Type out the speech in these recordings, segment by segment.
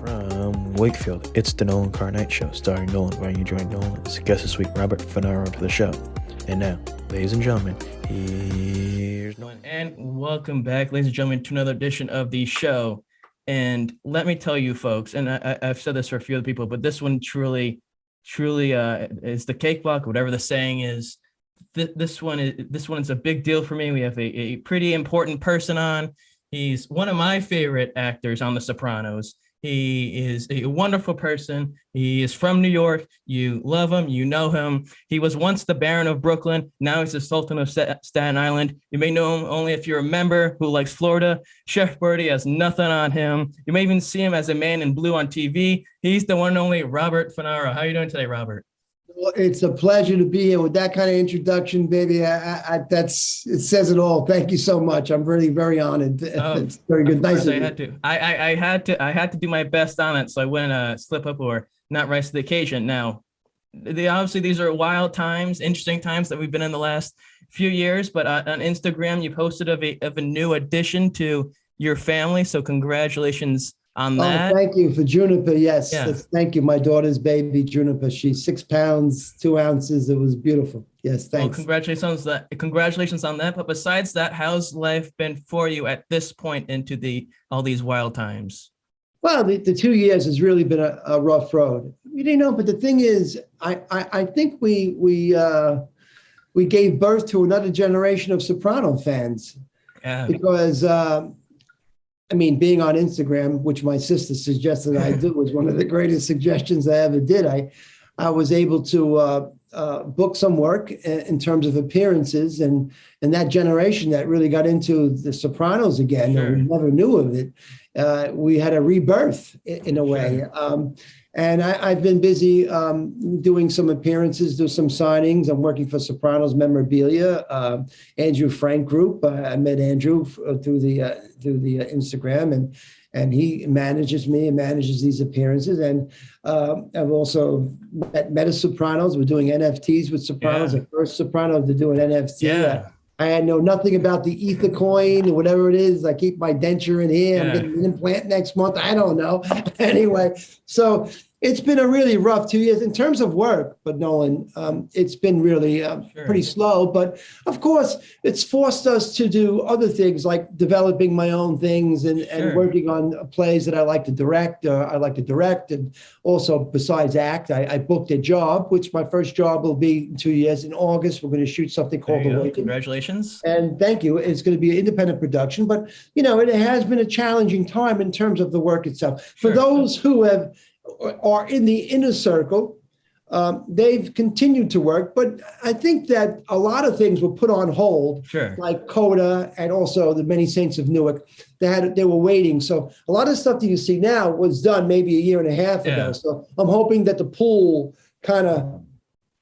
From Wakefield, it's the Nolan Car Night Show, starring Nolan, where you join Nolan's guest this week, Robert Funaro, to the show. And now, ladies and gentlemen, here's Nolan. And welcome back, ladies and gentlemen, to another edition of the show. And let me tell you, folks, and I've said this for a few other people, but this one truly is the cakewalk, whatever the saying is. This one is a big deal for me. We have a pretty important person on. He's one of my favorite actors on The Sopranos. He is a wonderful person. He is from New York. You love him. You know him. He was once the Baron of Brooklyn. Now he's the Sultan of Staten Island. You may know him only if you're a member who likes Florida. Chef Birdie has nothing on him. You may even see him as a man in blue on TV. He's the one and only Robert Funaro. How are you doing today, Robert? Well, it's a pleasure to be here with that kind of introduction, baby. It says it all. Thank you so much. I'm really very honored. It's very good. Nice. I had to do my best on it, so I wouldn't slip up or not rise to the occasion. Now, obviously these are wild times, interesting times that we've been in the last few years. But on Instagram, you posted of a new addition to your family. So congratulations on that. Oh, thank you for Juniper. Yes. Yeah. Thank you. My daughter's baby, Juniper. She's 6 pounds, 2 ounces. It was beautiful. Yes. Thanks. Well, congratulations on that. But besides that, how's life been for you at this point into all these wild times? Well, the 2 years has really been a rough road. But the thing is, I think we gave birth to another generation of Soprano fans. Yeah. Because being on Instagram, which my sister suggested I do, was one of the greatest suggestions I ever did. I was able to book some work in terms of appearances, and that generation that really got into The Sopranos again, Sure. we never knew of it. We had a rebirth in a way. Sure. And I've been busy doing some appearances, do some signings. I'm working for Sopranos Memorabilia, Andrew Frank Group. I met Andrew through the Instagram, and he manages me and manages these appearances. And I've also met Meta Sopranos. We're doing NFTs with Sopranos. Yeah. The first Soprano to do an NFT. Yeah. I know nothing about the Ether coin or whatever it is. I keep my denture in here. I'm getting an implant next month. I don't know. Anyway, so it's been a really rough 2 years in terms of work, but Nolan, it's been really Sure. pretty slow. But of course, it's forced us to do other things like developing my own things and Sure. working on plays that I like to direct. And also besides act, I booked a job, which my first job will be in 2 years. In August, we're going to shoot something called Awaken. Congratulations. And thank you. It's going to be an independent production, but it has been a challenging time in terms of the work itself. For Sure. those who are in the inner circle, they've continued to work, but I think that a lot of things were put on hold, Sure. like Coda and also the Many Saints of Newark. They were waiting. So a lot of stuff that you see now was done maybe a year and a half ago. So I'm hoping that the pool kind of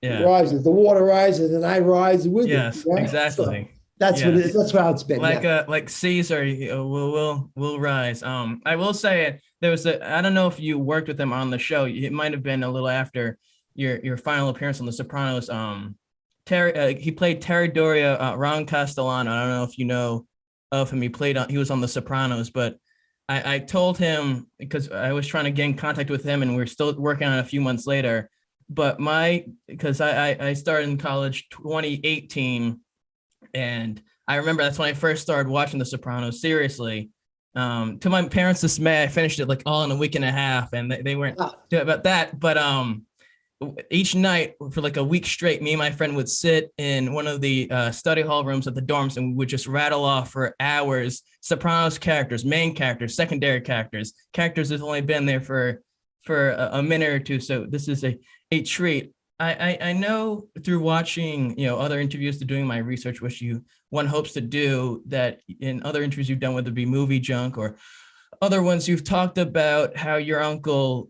rises, the water rises, and I rise with it. Yes, exactly. So that's what it is. That's how it's been. Like Caesar will rise. I will say there was I don't know if you worked with him on the show. It might have been a little after your final appearance on The Sopranos. He played Terry Doria, Ron Castellano. I don't know if you know of him. He was on The Sopranos, but I told him, because I was trying to get in contact with him, and we're still working on it a few months later. But because I started in college 2018. And I remember that's when I first started watching The Sopranos seriously. To my parents' dismay, I finished it like all in a week and a half, and they weren't about that. But each night for like a week straight, me and my friend would sit in one of the study hall rooms at the dorms, and we would just rattle off for hours Sopranos characters, main characters, secondary characters that's only been there for a minute or two. So this is a treat. I know through watching, other interviews, to doing my research, which one hopes to do, that in other interviews you've done, whether it be Movie Junk or other ones, you've talked about how your uncle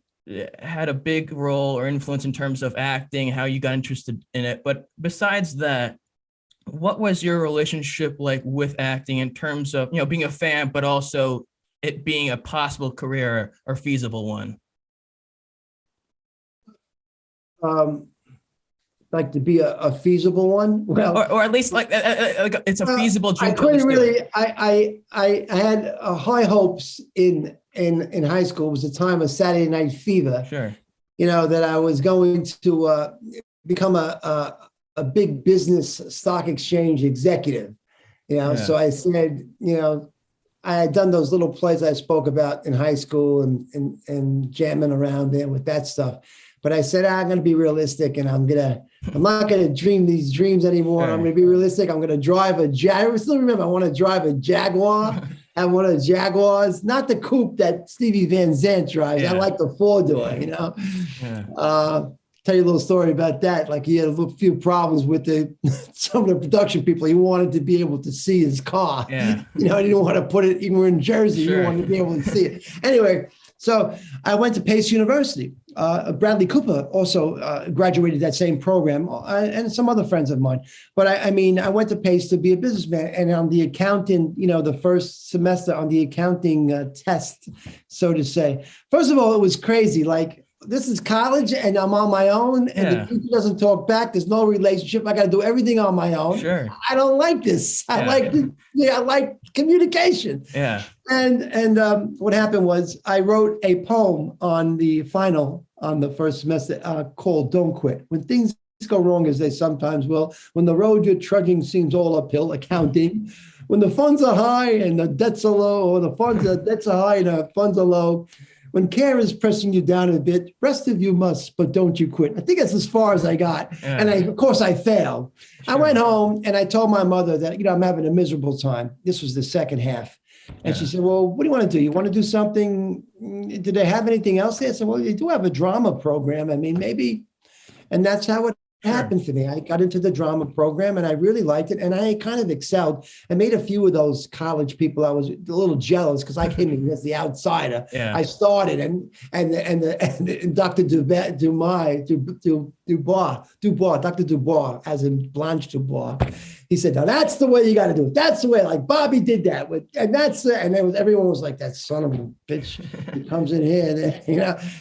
had a big role or influence in terms of acting, how you got interested in it. But besides that, what was your relationship like with acting in terms of, being a fan, but also it being a possible career or feasible one? Like to be a feasible one? Well, or at least like it's a feasible dream. I couldn't really. I had high hopes in in high school. It was the time of Saturday Night Fever. Sure. That I was going to become a big business stock exchange executive. Yeah. So I said, I had done those little plays I spoke about in high school and jamming around there with that stuff. But I said, I'm going to be realistic, and I'm not going to dream these dreams anymore. Sure. I'm going to be realistic. I'm going to drive a Jaguar. I still remember I want to drive a Jaguar. Have one of the Jaguars, not the coupe that Stevie Van Zandt drives. Yeah. I like the four-door, Yeah. Tell you a little story about that. Like he had a few problems with some of the production people. He wanted to be able to see his car. Yeah. He didn't want to put it, even in Jersey, Sure. he wanted to be able to see it. Anyway, so I went to Pace University. Bradley Cooper also graduated that same program, and some other friends of mine. But I went to Pace to be a businessman, and on the accounting, the first semester on the accounting test, so to say. First of all, it was crazy. Like, this is college, and I'm on my own, and the teacher doesn't talk back. There's no relationship. I got to do everything on my own. Sure. I don't like this. I like communication. Yeah. And what happened was I wrote a poem on the final on the first semester called "Don't Quit." When things go wrong, as they sometimes will, when the road you're trudging seems all uphill, accounting, when the funds are high and the debts are low, or the debts are high and the funds are low. When care is pressing you down a bit, rest of you must, but don't you quit. I think that's as far as I got. Yeah. And of course I failed. Sure. I went home and I told my mother that, I'm having a miserable time. This was the second half. And she said, well, what do you want to do? You want to do something? Do they have anything else there? I said, well, they do have a drama program. Maybe. And that's how it happened for me. I got into the drama program and I really liked it. And I kind of excelled. I made a few of those college people. I was a little jealous because I came in as the outsider. Yeah. I started and Dr. Dr. Dubois, as in Blanche Dubois, he said, now that's the way you got to do it. That's the way, like Bobby did that. Everyone was like, that son of a bitch, he comes in here,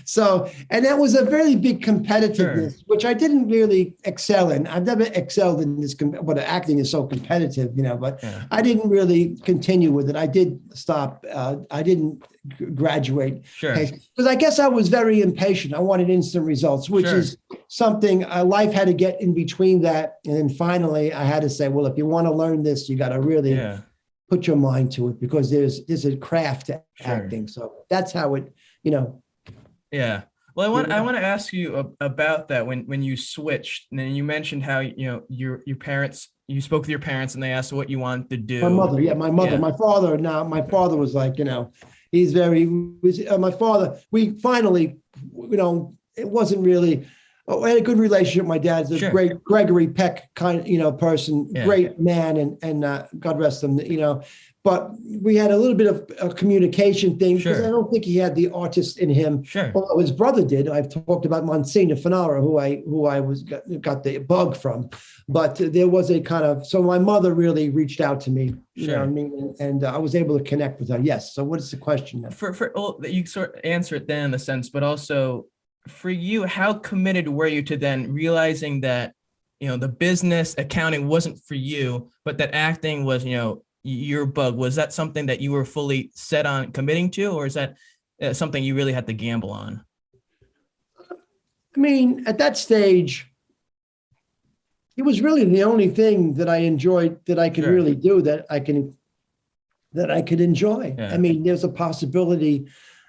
So, and that was a very big competitiveness, which I didn't really excel in. I've never excelled in this, but acting is so competitive, but I didn't really continue with it. I did stop. I didn't graduate. Sure. Because I guess I was very impatient. I wanted instant results, which is something life had to get in between that. And then finally I had to say, well, if you want to learn this, you got to really put your mind to it, because there's a craft to acting. So that's how it, Yeah. Well, I want to ask you about that when you switched, and you mentioned how, your parents, you spoke with your parents and they asked what you wanted to do. My mother. My father was like, he's my father, we finally, it wasn't really, I had a good relationship. My dad's a great Gregory Peck kind, person, great man, and God rest him, but we had a little bit of a communication thing, because I don't think he had the artist in him. Although his brother did. I've talked about Martin Funaro, who I got the bug from, but there was a kind of, so my mother really reached out to me, you know what I mean? And I was able to connect with her. Yes. So what is the question now? You sort of answer it then in the sense, but also for you, how committed were you to then realizing that, the business accounting wasn't for you, but that acting was, your bug? Was that something that you were fully set on committing to, or is that something you really had to gamble on? At that stage, it was really the only thing that I enjoyed, that I could really do, that I could enjoy. Yeah. There's a possibility.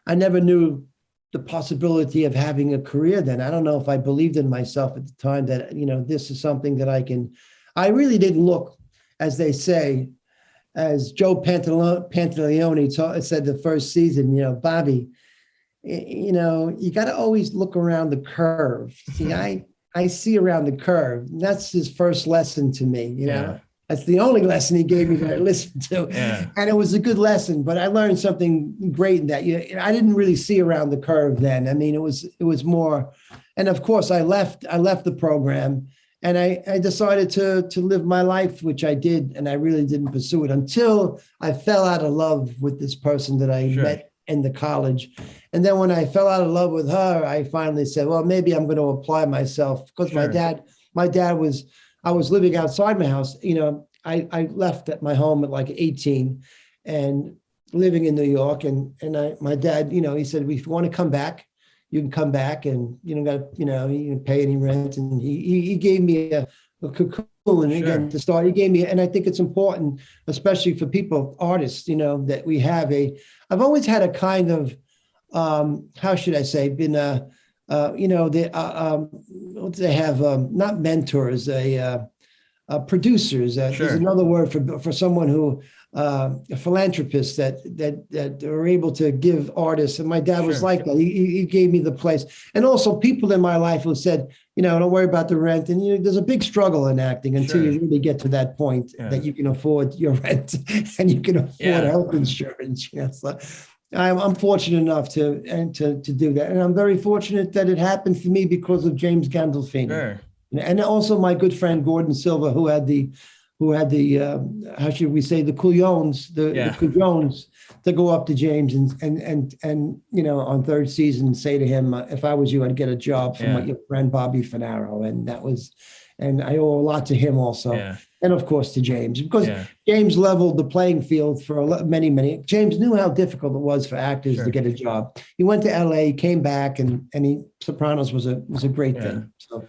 I never knew the possibility of having a career then. I don't know if I believed in myself at the time that, this is something that I really didn't look, as they say, as Joe Pantaleone said the first season, Bobby, you got to always look around the curve. See, I see around the curve. And that's his first lesson to me, That's the only lesson he gave me that I listened to. And it was a good lesson, but I learned something great in that. I didn't really see around the curve then. It was more, and of course I left the program. And I decided to live my life, which I did, and I really didn't pursue it until I fell out of love with this person that I met in the college. And then when I fell out of love with her, I finally said, well, maybe I'm going to apply myself, because my dad was, I was living outside my house. I left at my home at like 18, and living in New York, and my dad, he said, if you want to come back, you can come back, and you don't got, you can pay any rent. And he gave me a cocoon, and again, to start, he gave me, and I think it's important, especially for people, artists, that we have I've always had a kind of, how should I say, been what do they have? Not mentors, producers. There's another word for someone who, a philanthropist that are able to give artists. And my dad was like that. He gave me the place, and also people in my life who said, don't worry about the rent. And there's a big struggle in acting until you really get to that point that you can afford your rent and you can afford health insurance. So I'm fortunate enough to do that, and I'm very fortunate that it happened for me because of James Gandolfini, and also my good friend Gordon Silva, who had the how should we say, the couillons, the couillons to go up to James and on third season say to him, if I was you, I'd get a job from your friend Bobby Funaro, and I owe a lot to him also. And of course to James, because James leveled the playing field for many. James knew how difficult it was for actors to get a job. He went to LA, came back, and Sopranos was a great thing. So.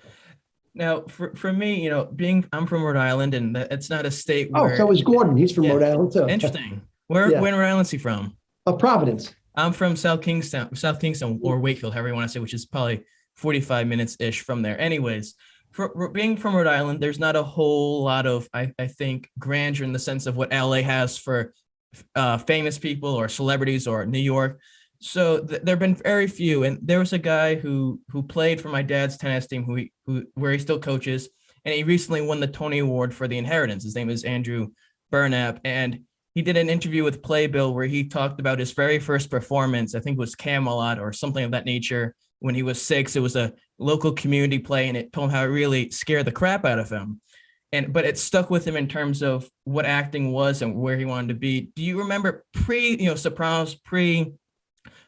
Now, for me, I'm from Rhode Island, and it's not a state where. Oh, so is Gordon. He's from Rhode Island too. Interesting. Where in Rhode Island is he from? Providence. I'm from South Kingston, or Wakefield, however you want to say, which is probably 45 minutes ish from there. Anyways. For being from Rhode Island, there's not a whole lot of, I think, grandeur in the sense of what LA has for famous people or celebrities or New York. So there have been very few. And there was a guy who played for my dad's tennis team, where he still coaches, and he recently won the Tony Award for The Inheritance. His name is Andrew Burnap, and he did an interview with Playbill where he talked about his very first performance. I think it was Camelot or something of that nature. When he was 6, it was a local community play, and it told him how it really scared the crap out of him. But it stuck with him in terms of what acting was and where he wanted to be. Do you remember Sopranos,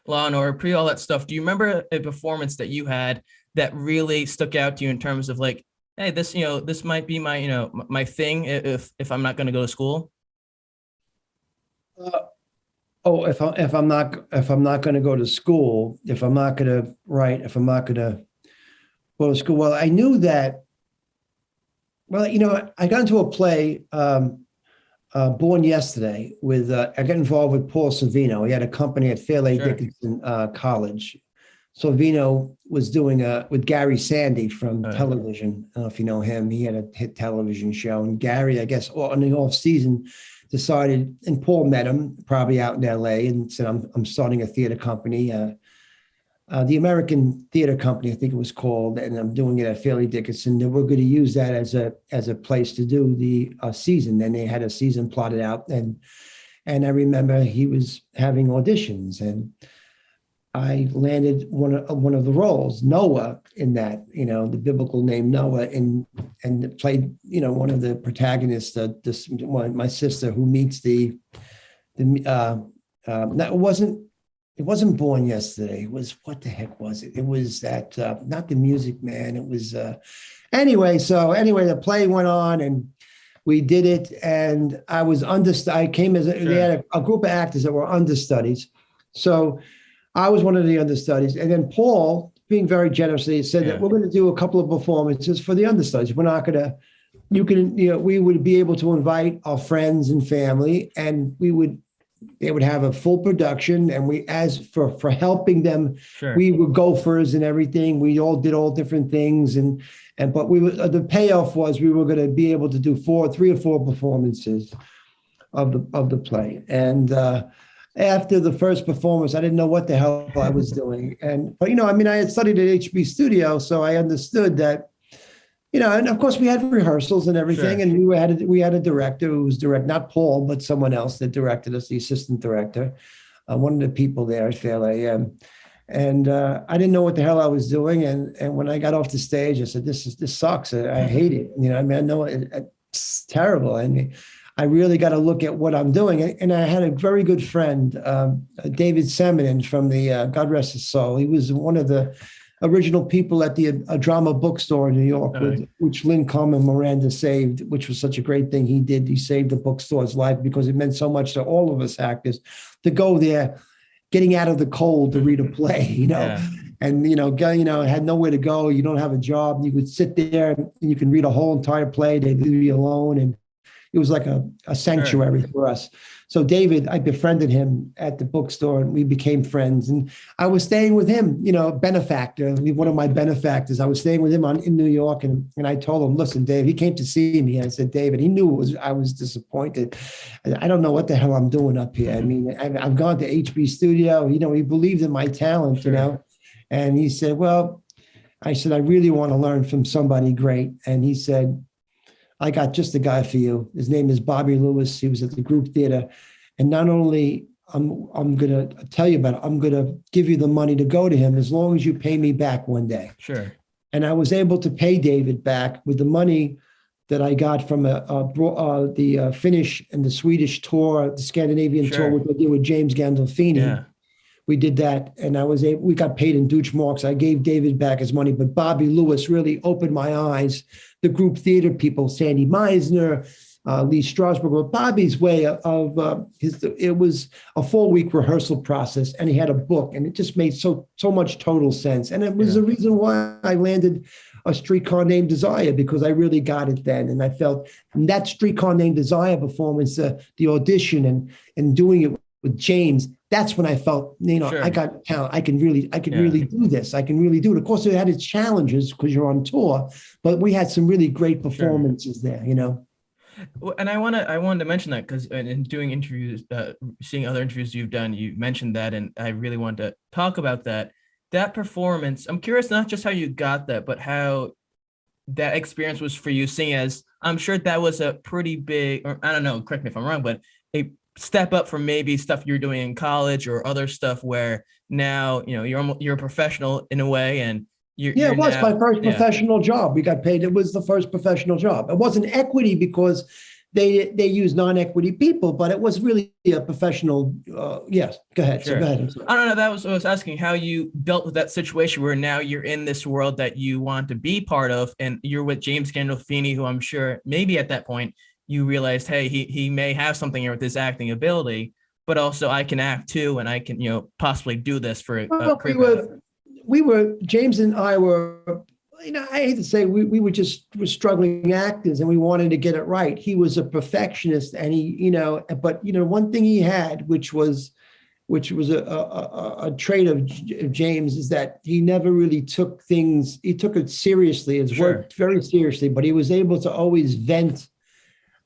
Law and Order, all that stuff? Do you remember a performance that you had that really stuck out to you in terms of like, hey, this might be my, my thing if I'm not going to go to school? If I'm not going to go to school, if I'm not going to write, if I'm not going to go to school, well, I knew that. Well, I got into a play, Born Yesterday, with I got involved with Paul Sorvino. He had a company at Fairleigh Dickinson College. Sorvino was doing with Gary Sandy from television. I don't know if you know him. He had a hit television show, and Gary, I guess, in the off season, decided, and Paul met him probably out in LA and said, I'm starting a theater company, the American Theater Company, I think it was called, and I'm doing it at Fairleigh Dickinson. And we're going to use that as a place to do the season. And they had a season plotted out, and I remember he was having auditions, and I landed one of the roles, Noah, in that, the biblical name Noah, and played, one of the protagonists, my sister, who meets it wasn't Born Yesterday. It was, what the heck was it? It was that, not The Music Man. It was, anyway, the play went on, and we did it, and I was I came as they had a group of actors that were understudies. So I was one of the understudies. And then Paul, being very generous, said that we're going to do a couple of performances for the understudies. We're not going to, we would be able to invite our friends and family, and they would have a full production. And we, as for helping them, we were gophers and everything. We all did all different things. But the payoff was we were going to be able to do 3 or 4 performances of the play. And, after the first performance, I didn't know what the hell I was doing. But I had studied at HB Studio, so I understood that, and of course we had rehearsals and everything. And we had a director who was not Paul, but someone else that directed us, the assistant director, one of the people there at Fairleigh. And I didn't know what the hell I was doing. And when I got off the stage, I said, this sucks. I hate it. I know it's terrible. I really got to look at what I'm doing. And I had a very good friend, David Seminin from the God Rest His Soul. He was one of the original people at the drama bookstore in New York, which Lynn Coleman Miranda saved, which was such a great thing he did. He saved the bookstore's life because it meant so much to all of us actors to go there, getting out of the cold to read a play, and had nowhere to go. You don't have a job. You could sit there and you can read a whole entire play. They'd leave you alone, and it was like a sanctuary for us. So David, I befriended him at the bookstore and we became friends. And I was staying with him, benefactor, one of my benefactors. I was staying with him in New York, and I told him, listen, Dave, he came to see me. I said, David, he knew I was disappointed. I don't know what the hell I'm doing up here. I mean, I've gone to HB Studio. He believed in my talent, and he said, I said, I really want to learn from somebody great. And he said, I got just the guy for you. His name is Bobby Lewis. He was at the group theater. And not only I'm going to tell you about it, I'm going to give you the money to go to him as long as you pay me back one day. Sure. And I was able to pay David back with the money that I got from the Finnish and the Swedish tour, the Scandinavian tour, which I did with James Gandolfini. Yeah. We did that, and we got paid in Deutschmarks. I gave David back his money, but Bobby Lewis really opened my eyes. The group theater people, Sandy Meisner, Lee Strasberg, but Bobby's way of it was a 4-week rehearsal process, and he had a book, and it just made so much total sense. And it was the reason why I landed A Streetcar Named Desire, because I really got it then. And I felt that Streetcar Named Desire performance, the audition and doing it with James, that's when I felt, I got talent. I can really do this. I can really do it. Of course, it had its challenges because you're on tour, but we had some really great performances there, Well, and I wanted to mention that because in doing interviews, seeing other interviews you've done, you mentioned that, and I really want to talk about that performance. I'm curious not just how you got that, but how that experience was for you, seeing as I'm sure that was a pretty big, or I don't know, correct me if I'm wrong, but a step up from maybe stuff you're doing in college or other stuff where now, you're a professional in a way, and it was my first professional job. We got paid. It was the first professional job. It wasn't equity because they use non-equity people, but it was really a professional. Yes, go ahead. Sure. So go ahead. I don't know. That was what I was asking, how you dealt with that situation where now you're in this world that you want to be part of, and you're with James Gandolfini, who I'm sure maybe at that point you realized, hey, he may have something here with his acting ability, but also I can act too, and I can possibly do this for a career. We were, James and I were, I hate to say, we were struggling actors, and we wanted to get it right. He was a perfectionist, and but one thing he had, which was a trait of James, is that he never really took things. He took it seriously, his work very seriously, but he was able to always vent.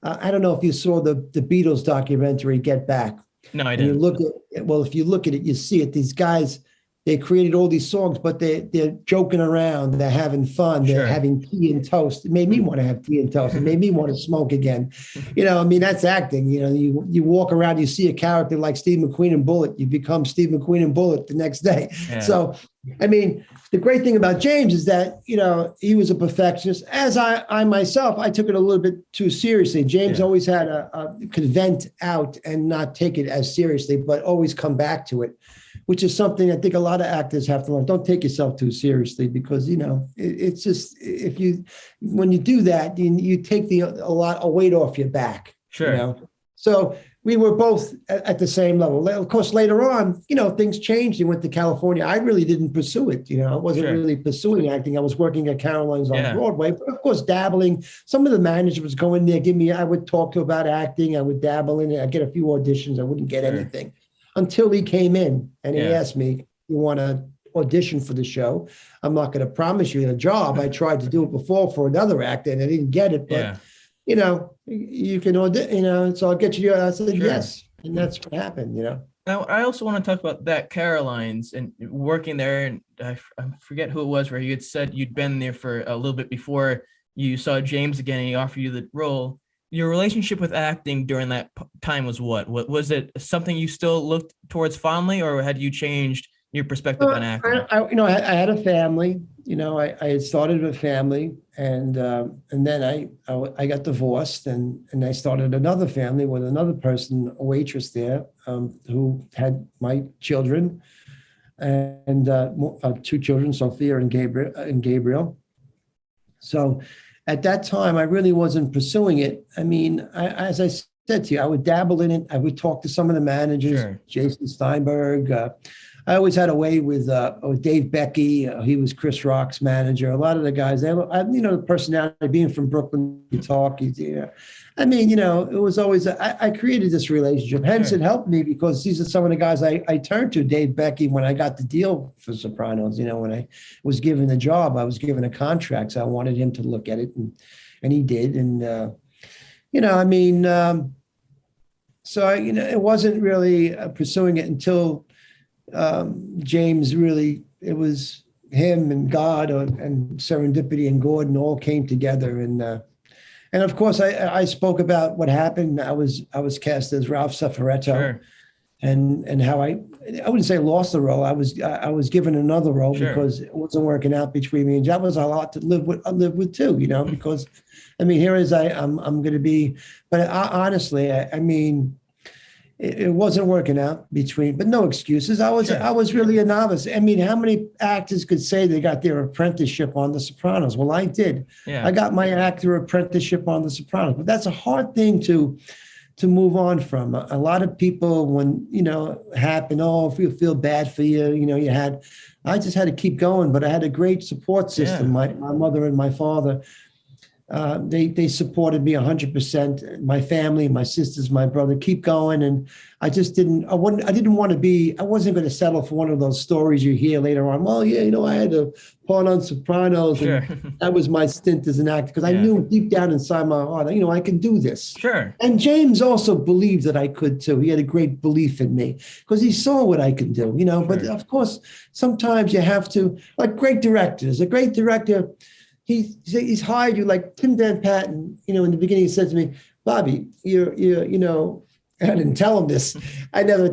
I don't know if you saw the Beatles documentary, Get Back. No, I didn't. If you look at it, you see it. These guys, they created all these songs, but they're joking around. They're having fun. They're having tea and toast. It made me want to have tea and toast. It made me want to smoke again. That's acting. You walk around, you see a character like Steve McQueen in Bullet. You become Steve McQueen in Bullet the next day. Yeah. So, the great thing about James is that, he was a perfectionist. As I myself, I took it a little bit too seriously. James always had could vent out and not take it as seriously, but always come back to it, which is something I think a lot of actors have to learn. Don't take yourself too seriously, because, it's just, when you do that, you take a weight off your back. Sure. So we were both at the same level. Of course, later on, things changed. He went to California. I really didn't pursue it. I wasn't really pursuing acting. I was working at Caroline's on Broadway, but of course, dabbling. Some of the managers would go in there, I would talk to about acting. I would dabble in it. I'd get a few auditions. I wouldn't get anything until he came in and he asked me, you want to audition for the show? I'm not going to promise you a job. I tried to do it before for another actor and I didn't get it, but you can audition, so I'll get you. I said, yes. And that's what happened, Now, I also want to talk about that Caroline's and working there. And I forget who it was where you had said you'd been there for a little bit before you saw James again and he offered you the role. Your relationship with acting during that time was what? Was it something you still looked towards fondly, or had you changed your perspective on acting? I had a family. I had started a family, and then I got divorced, and I started another family with another person, a waitress there, who had my children. and two children, Sophia and Gabriel. So at that time, I really wasn't pursuing it. I mean, as I said to you, I would dabble in it. I would talk to some of the managers, Sure. Jason Steinberg. I always had a way with Dave Becky. He was Chris Rock's manager. A lot of the guys, the personality, being from Brooklyn, you talk. I mean, it was always, I created this relationship. Hence, Sure. it helped me because these are some of the guys I turned to. Dave Becky, when I got the deal for Sopranos, when I was given the job, I was given a contract. So I wanted him to look at it, and he did. And, it wasn't really pursuing it until James really, it was him and God and serendipity and Gordon all came together. And of course, I spoke about what happened. I was cast as Ralph Cifaretto, Sure. and how I wouldn't say lost the role. I was given another role Sure. because it wasn't working out between me and that was a lot to live with too. Because I mean, here is I'm going to be, but honestly, I mean. It wasn't working out but no excuses. I was really a novice. I mean, how many actors could say they got their apprenticeship on The Sopranos? Well, I did. Yeah. I got my actor apprenticeship on The Sopranos, but that's a hard thing to move on from. A lot of people, when happen, if you feel bad for you, I just had to keep going. But I had a great support system. Yeah. My mother and my father. They supported me 100%. My family, my sisters, my brother, keep going. And I wasn't going to settle for one of those stories you hear later on. Well, yeah, I had a part on Sopranos. Sure. And that was my stint as an actor because I knew deep down inside my heart, I can do this. Sure. And James also believed that I could too. He had a great belief in me because he saw what I could do, Sure. But of course, sometimes you have to, like great directors, a great director, he's hired you, like Tim Van Patten, in the beginning he said to me, Bobby, you're I didn't tell him this. I never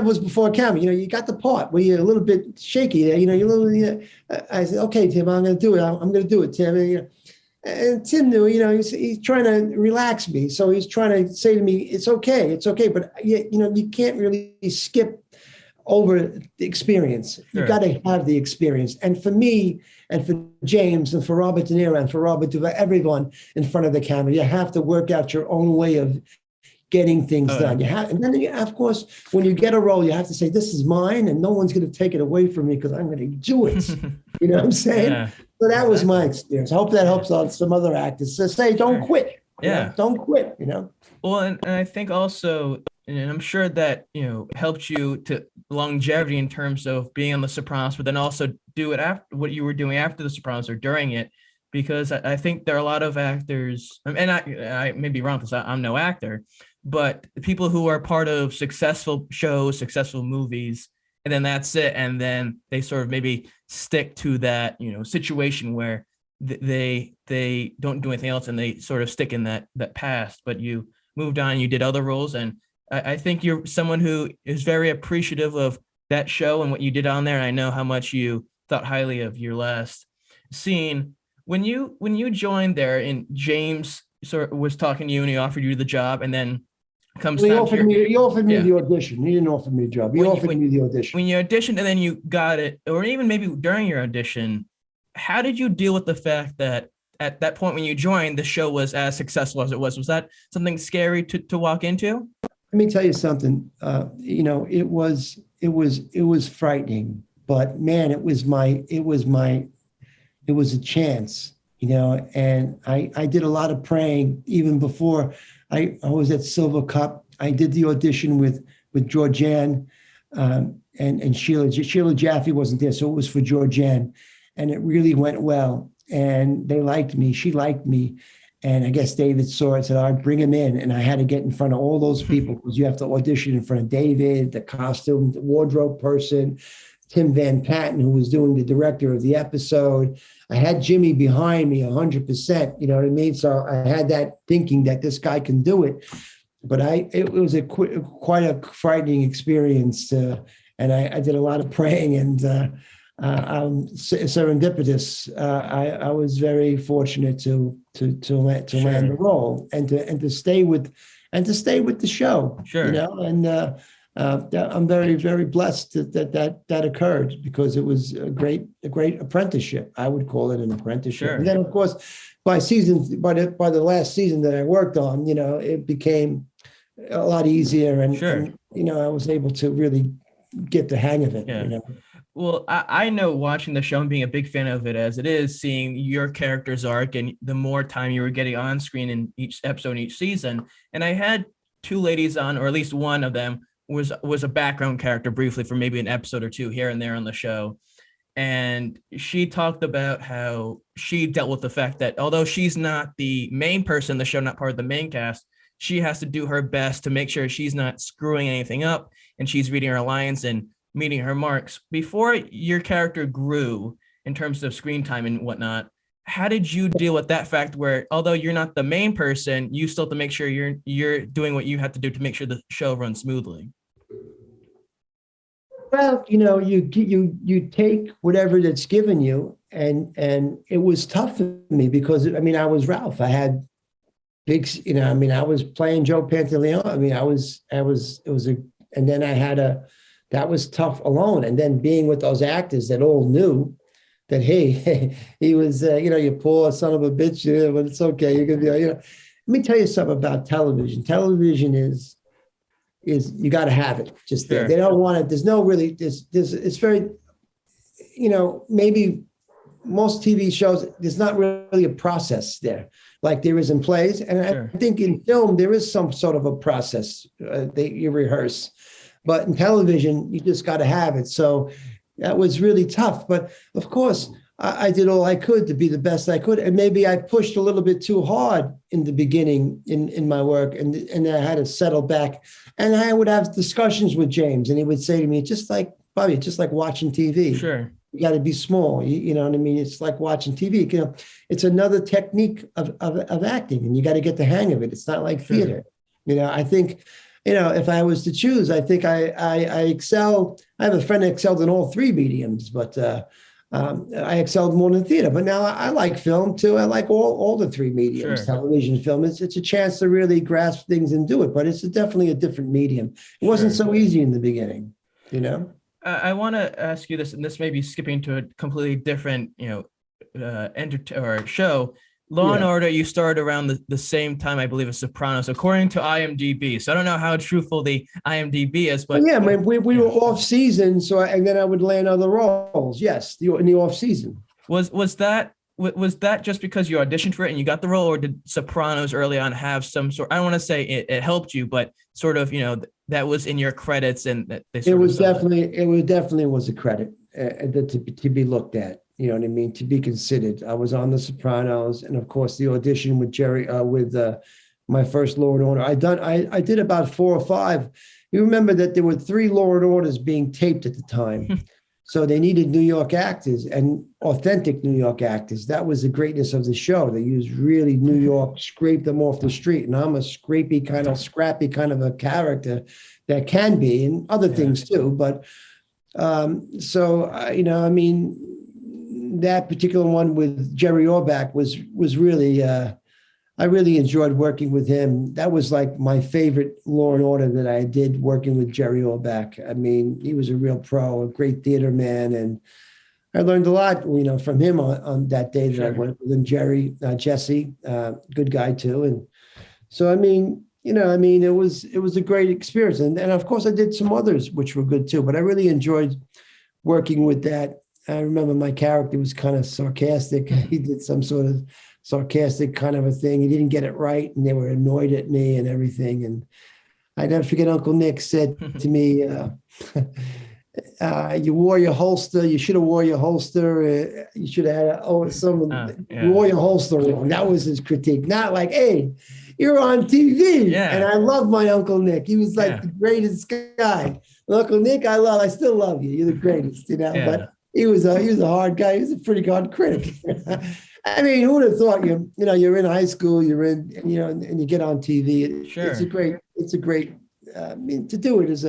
was before camera. You got the part where you're a little bit shaky there. You're a little. I said, okay, Tim, I'm going to do it. I'm going to do it, Tim. And Tim knew. He's trying to relax me. So he's trying to say to me, it's okay, but you can't really skip over the experience. Sure. You got to have the experience. And for me, and for James, and for Robert De Niro, and for everyone in front of the camera, you have to work out your own way of getting things done. And then of course, when you get a role, you have to say, this is mine, and no one's going to take it away from me because I'm going to do it. You know what I'm saying? Yeah, so that was my experience. I hope that helps on some other actors. So say, don't quit. Don't quit, Well, and I think also, and I'm sure that, helped you to longevity in terms of being on The Sopranos, but then also do it after what you were doing after The Sopranos or during it, because I think there are a lot of actors, and I may be wrong because I'm no actor, but people who are part of successful shows, successful movies, and then that's it. And then they sort of maybe stick to that, situation where they don't do anything else and they sort of stick in that past, but you moved on, you did other roles. And I think you're someone who is very appreciative of that show and what you did on there. And I know how much you thought highly of your last scene. When you joined there and James sort of was talking to you and he offered you the job, and then comes he time offered me the audition. He didn't offer me a job. He offered me the audition. When you auditioned and then you got it, or even maybe during your audition, how did you deal with the fact that at that point when you joined, the show was as successful as it was? Was that something scary to walk into? Let me tell you something. It was frightening, but man, it was a chance, and I did a lot of praying even before I was at Silver Cup. I did the audition with Georgianne and Sheila. Sheila Jaffe wasn't there, so it was for Georgianne, and it really went well. And they liked me. She liked me. And I guess David saw it, said, all right, bring him in. And I had to get in front of all those people because you have to audition in front of David, the costume, the wardrobe person, Tim Van Patten, who was doing the director of the episode. I had Jimmy behind me 100%, you know what I mean? So I had that thinking that this guy can do it. But it was quite a frightening experience. And I did a lot of praying and serendipitous. I was very fortunate to land the role and to stay with the show. Sure. And I'm very, very blessed that occurred, because it was a great apprenticeship. I would call it an apprenticeship. Sure. And then, of course, by the last season that I worked on, it became a lot easier, and, Sure. and I was able to really get the hang of it. Yeah. Well, I know, watching the show and being a big fan of it as it is, seeing your character's arc and the more time you were getting on screen in each episode, each season. And I had two ladies on, or at least one of them was a background character briefly for maybe an episode or two here and there on the show. And she talked about how she dealt with the fact that although she's not the main person in the show, not part of the main cast, she has to do her best to make sure she's not screwing anything up and she's reading her lines and meeting her marks. Before your character grew in terms of screen time and whatnot, how did you deal with that fact where although you're not the main person, you still have to make sure you're doing what you have to do to make sure the show runs smoothly? Well, you take whatever that's given you, and it was tough for me because I was Ralph. I had big, I was playing Joe Pantaleone. And then I had that was tough alone. And then being with those actors that all knew that, hey, he was, you poor son of a bitch, but it's okay. You're gonna be, Let me tell you something about television. Television is you got to have it just there. Sure. They don't want it. There's no really, it's very, maybe most TV shows, there's not really a process there like there is in plays. And sure. I think in film, there is some sort of a process that you rehearse, but in television, you just got to have it. So that was really tough. But of course, I did all I could to be the best I could. And maybe I pushed a little bit too hard in the beginning in my work, and I had to settle back. And I would have discussions with James, and he would say to me, Bobby, it's just like watching TV. Sure. You got to be small. You know what I mean? It's like watching TV. It's another technique of acting, and you got to get the hang of it. It's not like theater. Sure. I think, if I was to choose, I think I excel. I have a friend that excelled in all three mediums, but I excelled more in theater. But now I like film too. I like all the three mediums, sure. Television, film. It's a chance to really grasp things and do it, but it's definitely a different medium. It wasn't so easy in the beginning, I want to ask you this, and this may be skipping to a completely different, show. Law and Order, you started around the same time, I believe, as Sopranos, according to IMDb. So I don't know how truthful the IMDb is, but we were off season, and then I would land other roles. Yes, in the off season. Was that just because you auditioned for it and you got the role, or did Sopranos early on have some sort? I don't want to say it helped you, but sort of, that was in your credits, and that they. It was definitely was a credit to be looked at. You know what I mean? To be considered. I was on The Sopranos, and of course the audition with Jerry, with my first Law and Order. I did about 4 or 5. You remember that there were 3 Law and Orders being taped at the time, so they needed New York actors and authentic New York actors. That was the greatness of the show. They used really New York, scraped them off the street, and I'm a scrappy kind of a character that can be, and other things too. But that particular one with Jerry Orbach was really, I really enjoyed working with him. That was like my favorite Law and Order that I did, working with Jerry Orbach. I mean, he was a real pro, a great theater man. And I learned a lot, from him on that day that I worked with him. Jesse, good guy too. And so, it was a great experience. And of course I did some others, which were good too, but I really enjoyed working with that. I remember my character was kind of sarcastic. He did some sort of sarcastic kind of a thing. He didn't get it right, and they were annoyed at me and everything. And I never forget, Uncle Nick said to me, you wore your holster. You should have wore your holster. You should have had you wore your holster wrong. That was his critique. Not like, hey, you're on TV. Yeah. And I love my Uncle Nick. He was like the greatest guy. Uncle Nick, I still love you. You're the greatest, Yeah. But he was a hard guy. He was a pretty hard critic. I mean, who would have thought you're in high school, and you get on TV. Sure. It's a great. To do it is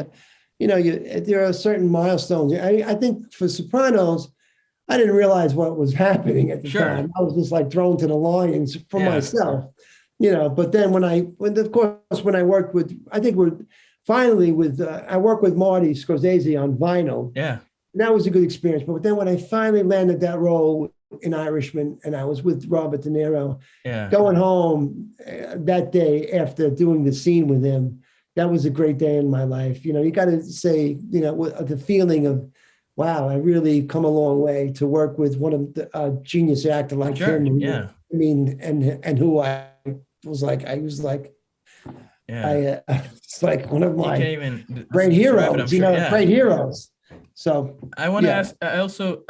there are certain milestones. I think for Sopranos, I didn't realize what was happening at the time. I was just like thrown to the lions for myself, But then when I worked with, I think finally I work with Marty Scorsese on vinyl. Yeah. And that was a good experience. But then when I finally landed that role in Irishman, and I was with Robert De Niro, going home that day after doing the scene with him, that was a great day in my life. You know, you got to say, you know, the feeling of, wow, I really come a long way to work with one of the genius actor like him. Yeah. I mean, and who I was like, it's like one of my great heroes, great heroes. So I want to ask. I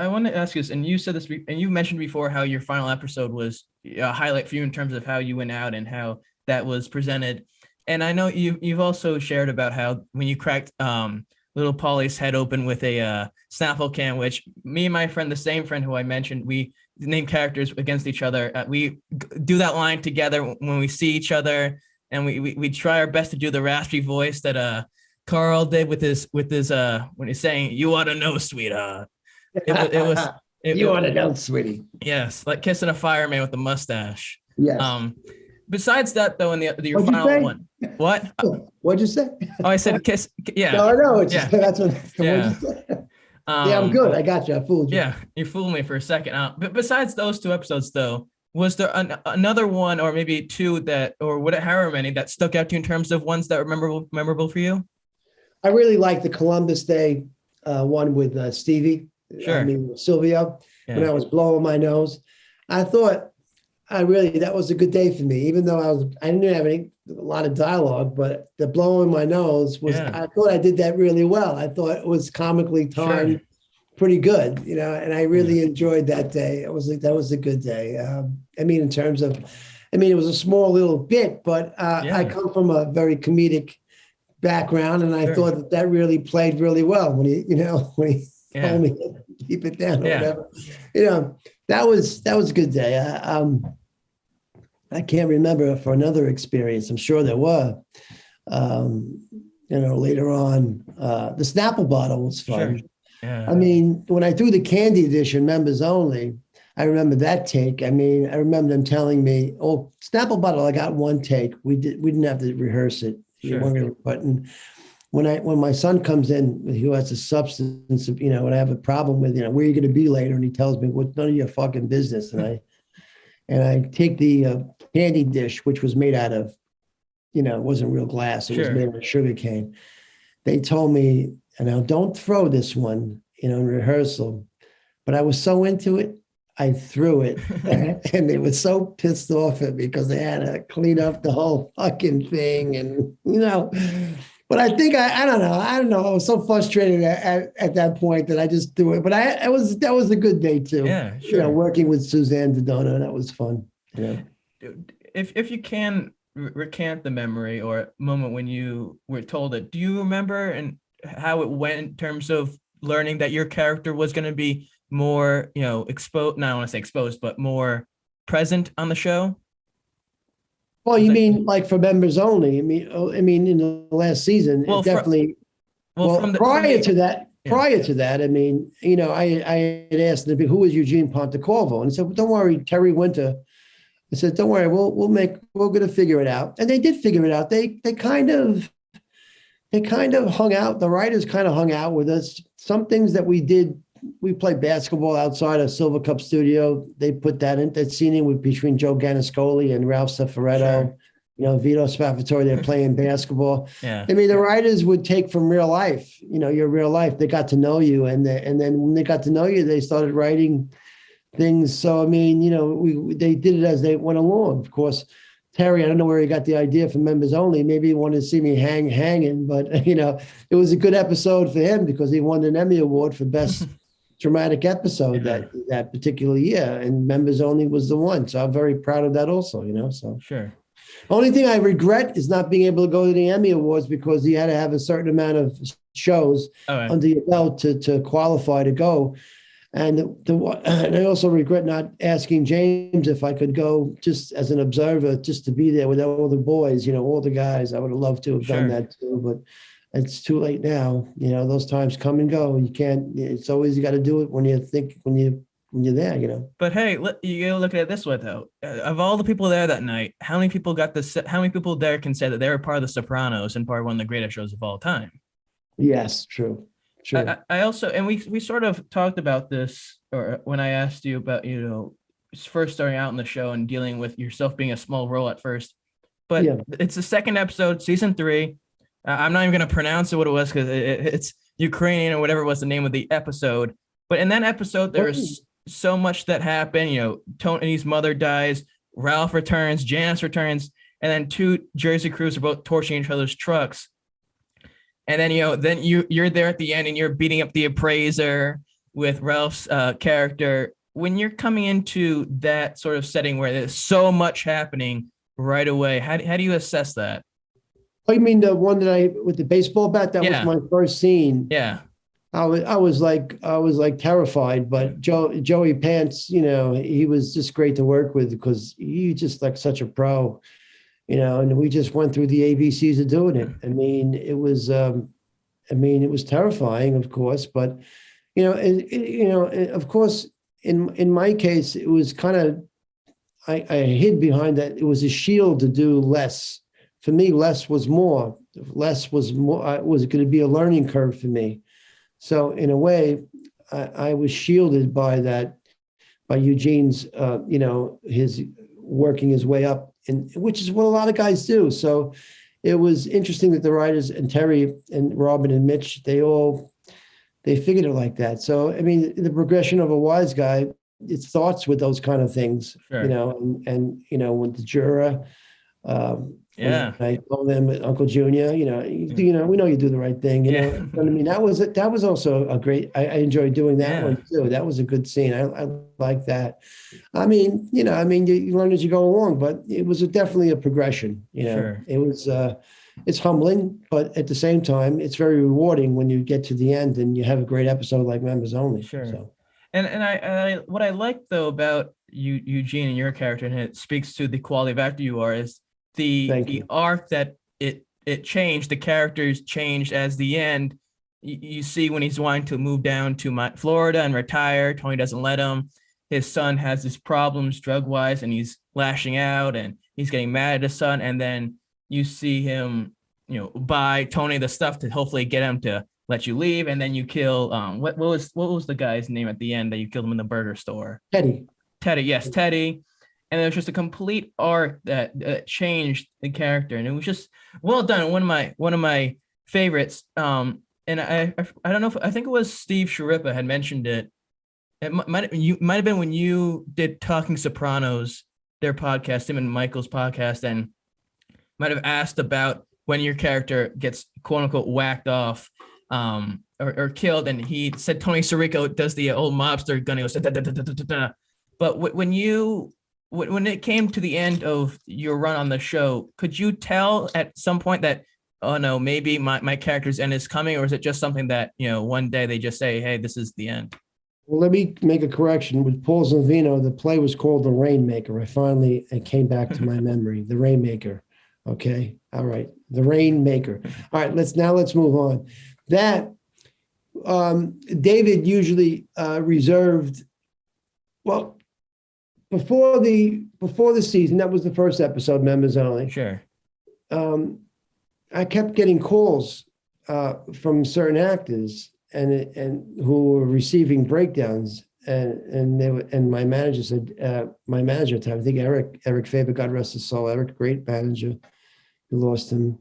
want to ask you this, and you said this, and you mentioned before how your final episode was a highlight for you in terms of how you went out and how that was presented. And I know you've also shared about how when you cracked little Polly's head open with a Snapple can, which me and my friend, the same friend who I mentioned, we name characters against each other. We do that line together when we see each other, and we try our best to do the raspy voice that Carl did with his when he's saying, "You ought to know, sweetheart." You ought to know, sweetie. Yes, like kissing a fireman with a mustache. Yes. Besides that, though, in your final one, what? What'd you say? Oh, I said kiss. Yeah. No, I know. That's what. Yeah. What'd you say? Yeah, I'm good. I got you. I fooled you. Yeah, you fooled me for a second. But besides those two episodes, though, was there another one, or maybe two however many that stuck out to you in terms of ones that were memorable for you? I really like the Columbus Day one with Stevie. Sure. I mean, Silvio. When I was blowing my nose, I thought that was a good day for me. Even though I didn't have a lot of dialogue, but the blowing my nose was. I thought I did that really well. I thought it was comically timed, pretty good, you know. And I really enjoyed that day. That was a good day. I mean, in terms of, it was a small little bit, but I come from a very comedic background, and I thought that really played really well when he told me to keep it down or whatever. You know, that was a good day. I can't remember for another experience. I'm sure there were. Later on, the Snapple bottle was fun. Sure. Yeah. I mean, when I threw the candy edition members only, I remember that take. I mean, I remember them telling me, "Oh, Snapple bottle, I got one take. We didn't have to rehearse it." Sure. But when my son comes in, who has a substance, and I have a problem with, where are you going to be later? And he tells me, "Well, none of your fucking business." And I take the candy dish, which was made out of, it wasn't real glass. It was made of sugar cane. They told me, don't throw this one, in rehearsal. But I was so into it, I threw it. And they were so pissed off at me because they had to clean up the whole fucking thing. And, but I think, I don't know. I was so frustrated at that point that I just threw it. But that was a good day too. Yeah, sure. Working with Suzanne Dodona, that was fun. Yeah. If you can recant the memory or moment when you were told it, do you remember and how it went in terms of learning that your character was going to be more, exposed? Not I want to say exposed, but more present on the show. Well, you mean like for members only? I mean, in the last season, definitely. Prior to that, I mean, I had asked them, who was Eugene Pontecorvo, and he said, well, "Don't worry, Terry Winter." I said, "Don't worry, we're going to figure it out," and they did figure it out. They kind of hung out. The writers kind of hung out with us. Some things that we did. We played basketball outside of Silver Cup Studio. They put that scene between Joe Ganascoli and Ralph Cifaretto. Sure. Vito Spaffatore, they're playing basketball. Yeah. I mean, the writers would take from real life, your real life. They got to know you. And then when they got to know you, they started writing things. So, I mean, they did it as they went along. Of course, Terry, I don't know where he got the idea for members only. Maybe he wanted to see me hanging, but, it was a good episode for him because he won an Emmy Award for Best Dramatic Episode that particular year, and members only was the one. So I'm very proud of that also, so. Sure. Only thing I regret is not being able to go to the Emmy Awards because you had to have a certain amount of shows under your belt to qualify to go. And I also regret not asking James if I could go just as an observer, just to be there with all the boys, all the guys. I would have loved to have done that too, but it's too late now. Those times come and go. You can't. It's always you got to do it when you when you're there, you know. But hey, you gotta look at it this way though. Of all the people there that night, how many people got this? How many people there can say that they were part of the Sopranos and part of one of the greatest shows of all time? Yes, true. I also, and we sort of talked about this, or when I asked you about, first starting out in the show and dealing with yourself being a small role at first, but Yeah. it's the second episode, season 3. I'm not even going to pronounce what it was because it's Ukrainian or whatever was the name of the episode. But in that episode, there's so much that happened. Tony's mother dies, Ralph returns, Janice returns, and then 2 Jersey crews are both torching each other's trucks. And then, you're there at the end and you're beating up the appraiser with Ralph's character. When you're coming into that sort of setting where there's so much happening right away, how do you assess that? Oh, you mean the one that with the baseball bat? That was my first scene. Yeah. I was like terrified, but Joey Pants, he was just great to work with because he just like such a pro, and we just went through the ABCs of doing it. I mean, it was terrifying, of course, but of course, in my case, it was kind of, I hid behind that. It was a shield to do less. For me, less was more. Less was more. It was going to be a learning curve for me. So in a way, I was shielded by that, by Eugene's, his working his way up, which is what a lot of guys do. So it was interesting that the writers and Terry and Robin and Mitch, they figured it like that. So, I mean, the progression of a wise guy, it starts with those kind of things, sure. And with the juror, I told them Uncle Junior, we know you do the right thing, But I mean, that was also a great. I enjoyed doing that one too. That was a good scene. I like that. I mean, you learn as you go along, but it was definitely a progression. Sure. It was. It's humbling, but at the same time, it's very rewarding when you get to the end and you have a great episode like Members Only. Sure. So. And I what I like though about Eugene and your character, and it speaks to the quality of actor you are, is the arc that it changed. The characters changed as the end. You see when he's wanting to move down to Florida and retire, Tony doesn't let him. His son has his problems drug-wise, and he's lashing out, and he's getting mad at his son. And then you see him, buy Tony the stuff to hopefully get him to let you leave, and then you kill. What was the guy's name at the end that you killed him in the burger store? Teddy. Yes, Teddy. And it was just a complete arc that changed the character, and it was just well done. One of my favorites. And I don't know if I think it was Steve Sharippa had mentioned it. It might have been when you did Talking Sopranos, their podcast, him and Michael's podcast, and might have asked about when your character gets quote unquote whacked off or killed, and he said Tony Sirico does the old mobster gun. He goes, da, da, da, da, da, da. But when it came to the end of your run on the show, could you tell at some point that, oh no, maybe my character's end is coming, or is it just something that, one day they just say, hey, this is the end? Well, let me make a correction. With Paul Zovino, the play was called The Rainmaker. It came back to my memory. The Rainmaker. Okay. All right. The Rainmaker. All right. Let's move on. That David usually reserved. Well, before the season, that was the first episode, Members Only. Sure. I kept getting calls from certain actors and who were receiving breakdowns, and my manager said, my manager at the time, I think Eric Faber, God rest his soul, Eric, great manager, we lost him.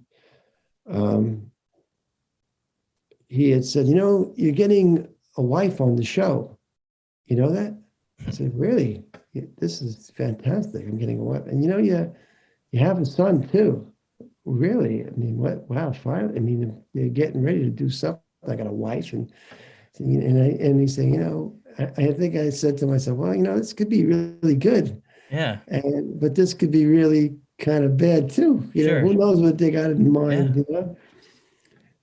He had said, you're getting a wife on the show. You know that? I said, really? This is fantastic. I'm getting a wife. And you have a son too. Really? I mean, what? Wow, finally. I mean, they're getting ready to do something. I got a wife, and he said, I think I said to myself, well, this could be really good. Yeah. But this could be really kind of bad too. Sure. Who knows what they got in mind? Yeah.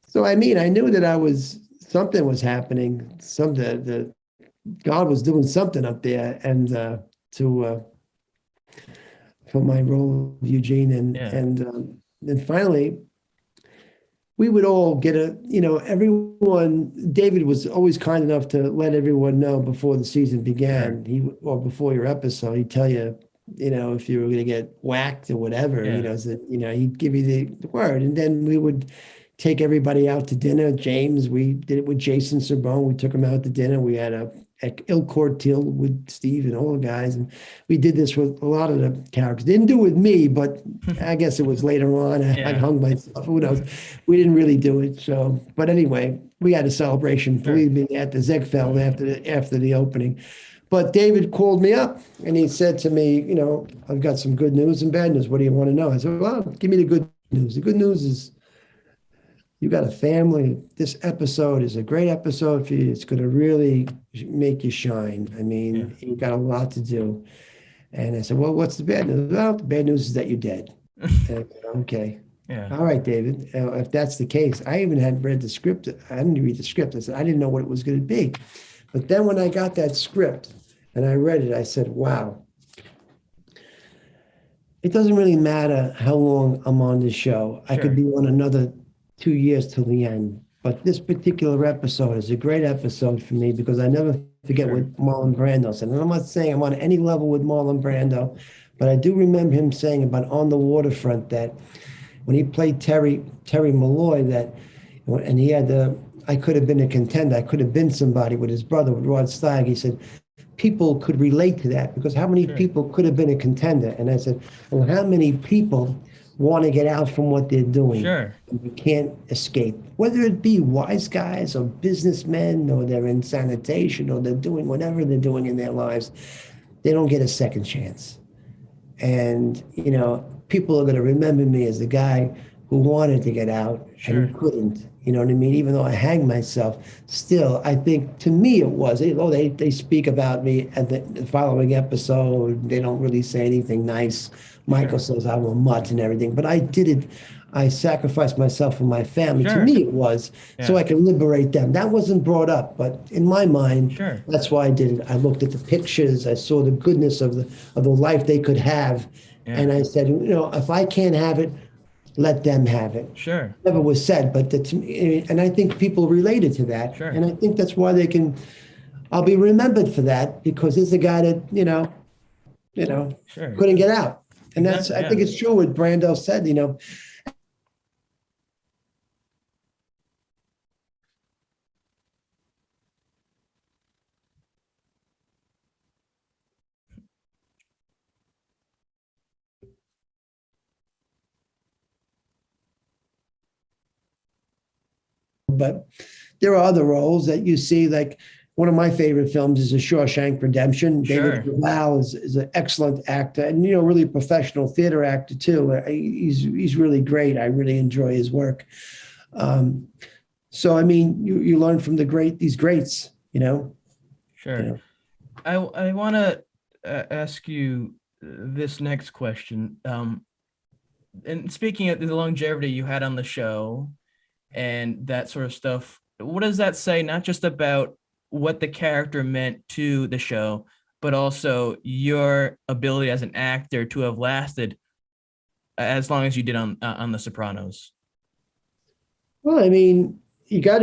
So I knew that something was happening. That God was doing something up there, and for my role of Eugene, and finally, we would all get everyone. David was always kind enough to let everyone know before the season began. Or before your episode, he'd tell you, if you were going to get whacked or whatever, Yeah. so, he'd give you the word. And then we would take everybody out to dinner. James, we did it with Jason Serbone. We took him out to dinner. We had a Il Cortil with Steve and all the guys. And we did this with a lot of the characters. Didn't do it with me, but I guess it was later on. I hung myself. Who knows? We didn't really do it. So, but anyway, we had a celebration, believe me, at the Zegfeld after the opening. But David called me up and he said to me, I've got some good news and bad news. What do you want to know? I said, well, give me the good news. The good news is you got a family. This episode is a great episode for you. It's going to really make you shine. I mean, you got a lot to do. And I said, well, what's the bad news? Well, the bad news is that you're dead. Okay. Yeah. All right, David. If that's the case, I even hadn't read the script. I didn't read the script. I said, I didn't know what it was going to be. But then when I got that script and I read it, I said, wow. It doesn't really matter how long I'm on this show. I could be on another 2 years till the end. But this particular episode is a great episode for me because I never forget what Marlon Brando said. And I'm not saying I'm on any level with Marlon Brando, but I do remember him saying about On the Waterfront that when he played Terry Malloy, and he had I could have been a contender. I could have been somebody with his brother, with Rod Steiger. He said, people could relate to that because how many people could have been a contender? And I said, well, how many people want to get out from what they're doing? Sure. You can't escape. Whether it be wise guys or businessmen or they're in sanitation or they're doing whatever they're doing in their lives, they don't get a second chance. And, people are going to remember me as the guy who wanted to get out and who couldn't. You know what I mean? Even though I hanged myself, still, I think to me it was, they speak about me at the following episode. They don't really say anything nice. Michael says I'm a mutt and everything, but I did it. I sacrificed myself for my family. To me, it was so I can liberate them. That wasn't brought up, but in my mind, that's why I did it. I looked at the pictures. I saw the goodness of the life they could have. And I said, if I can't have it, let them have it. Sure. Never was said, but and I think people related to that. Sure. And I think that's why I'll be remembered for that because he's a guy that, couldn't get out. And I think it's true what Brando said, but there are other roles that you see, like one of my favorite films is A Shawshank Redemption. David Duval is an excellent actor and, really a professional theater actor too. He's really great. I really enjoy his work. So, I mean, you learn from these greats, Sure. I want to ask you this next question. And speaking of the longevity you had on the show and that sort of stuff, what does that say, not just about what the character meant to the show, but also your ability as an actor to have lasted as long as you did on The Sopranos? Well, I mean, you have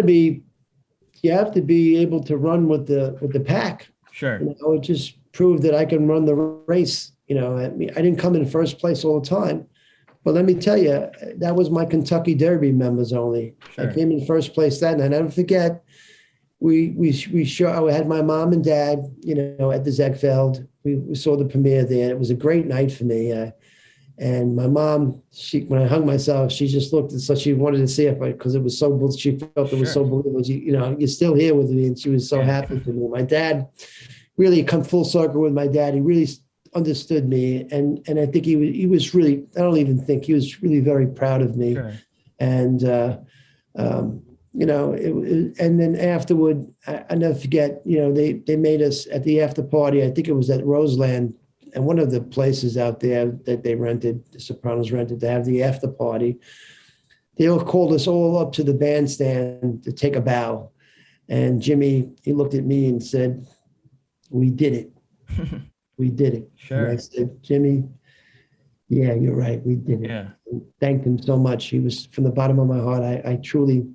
to be able to run with the pack. Sure. It just proved that I can run the race. I didn't come in first place all the time, but let me tell you, that was my Kentucky Derby members only. Sure. I came in first place that night. I never forget. I had my mom and dad, at the Zegfeld. We saw the premiere there. It was a great night for me. And my mom, when I hung myself, she just looked and so she wanted to see it because it was so. She felt it was so believable. You're still here with me, and she was so happy for me. My dad really come full circle with my dad. He really understood me, and I think he was really. I don't even think he was really very proud of me. Sure. And and then afterward, I never forget. They made us at the after party. I think it was at Roseland. And one of the places out there that they rented, the Sopranos rented to have the after party, they all called us all up to the bandstand to take a bow. And Jimmy, he looked at me and said, "We did it. We did it." Sure. And I said, "Jimmy, yeah, you're right. We did it." Yeah. thanked him so much. He was, from the bottom of my heart. I truly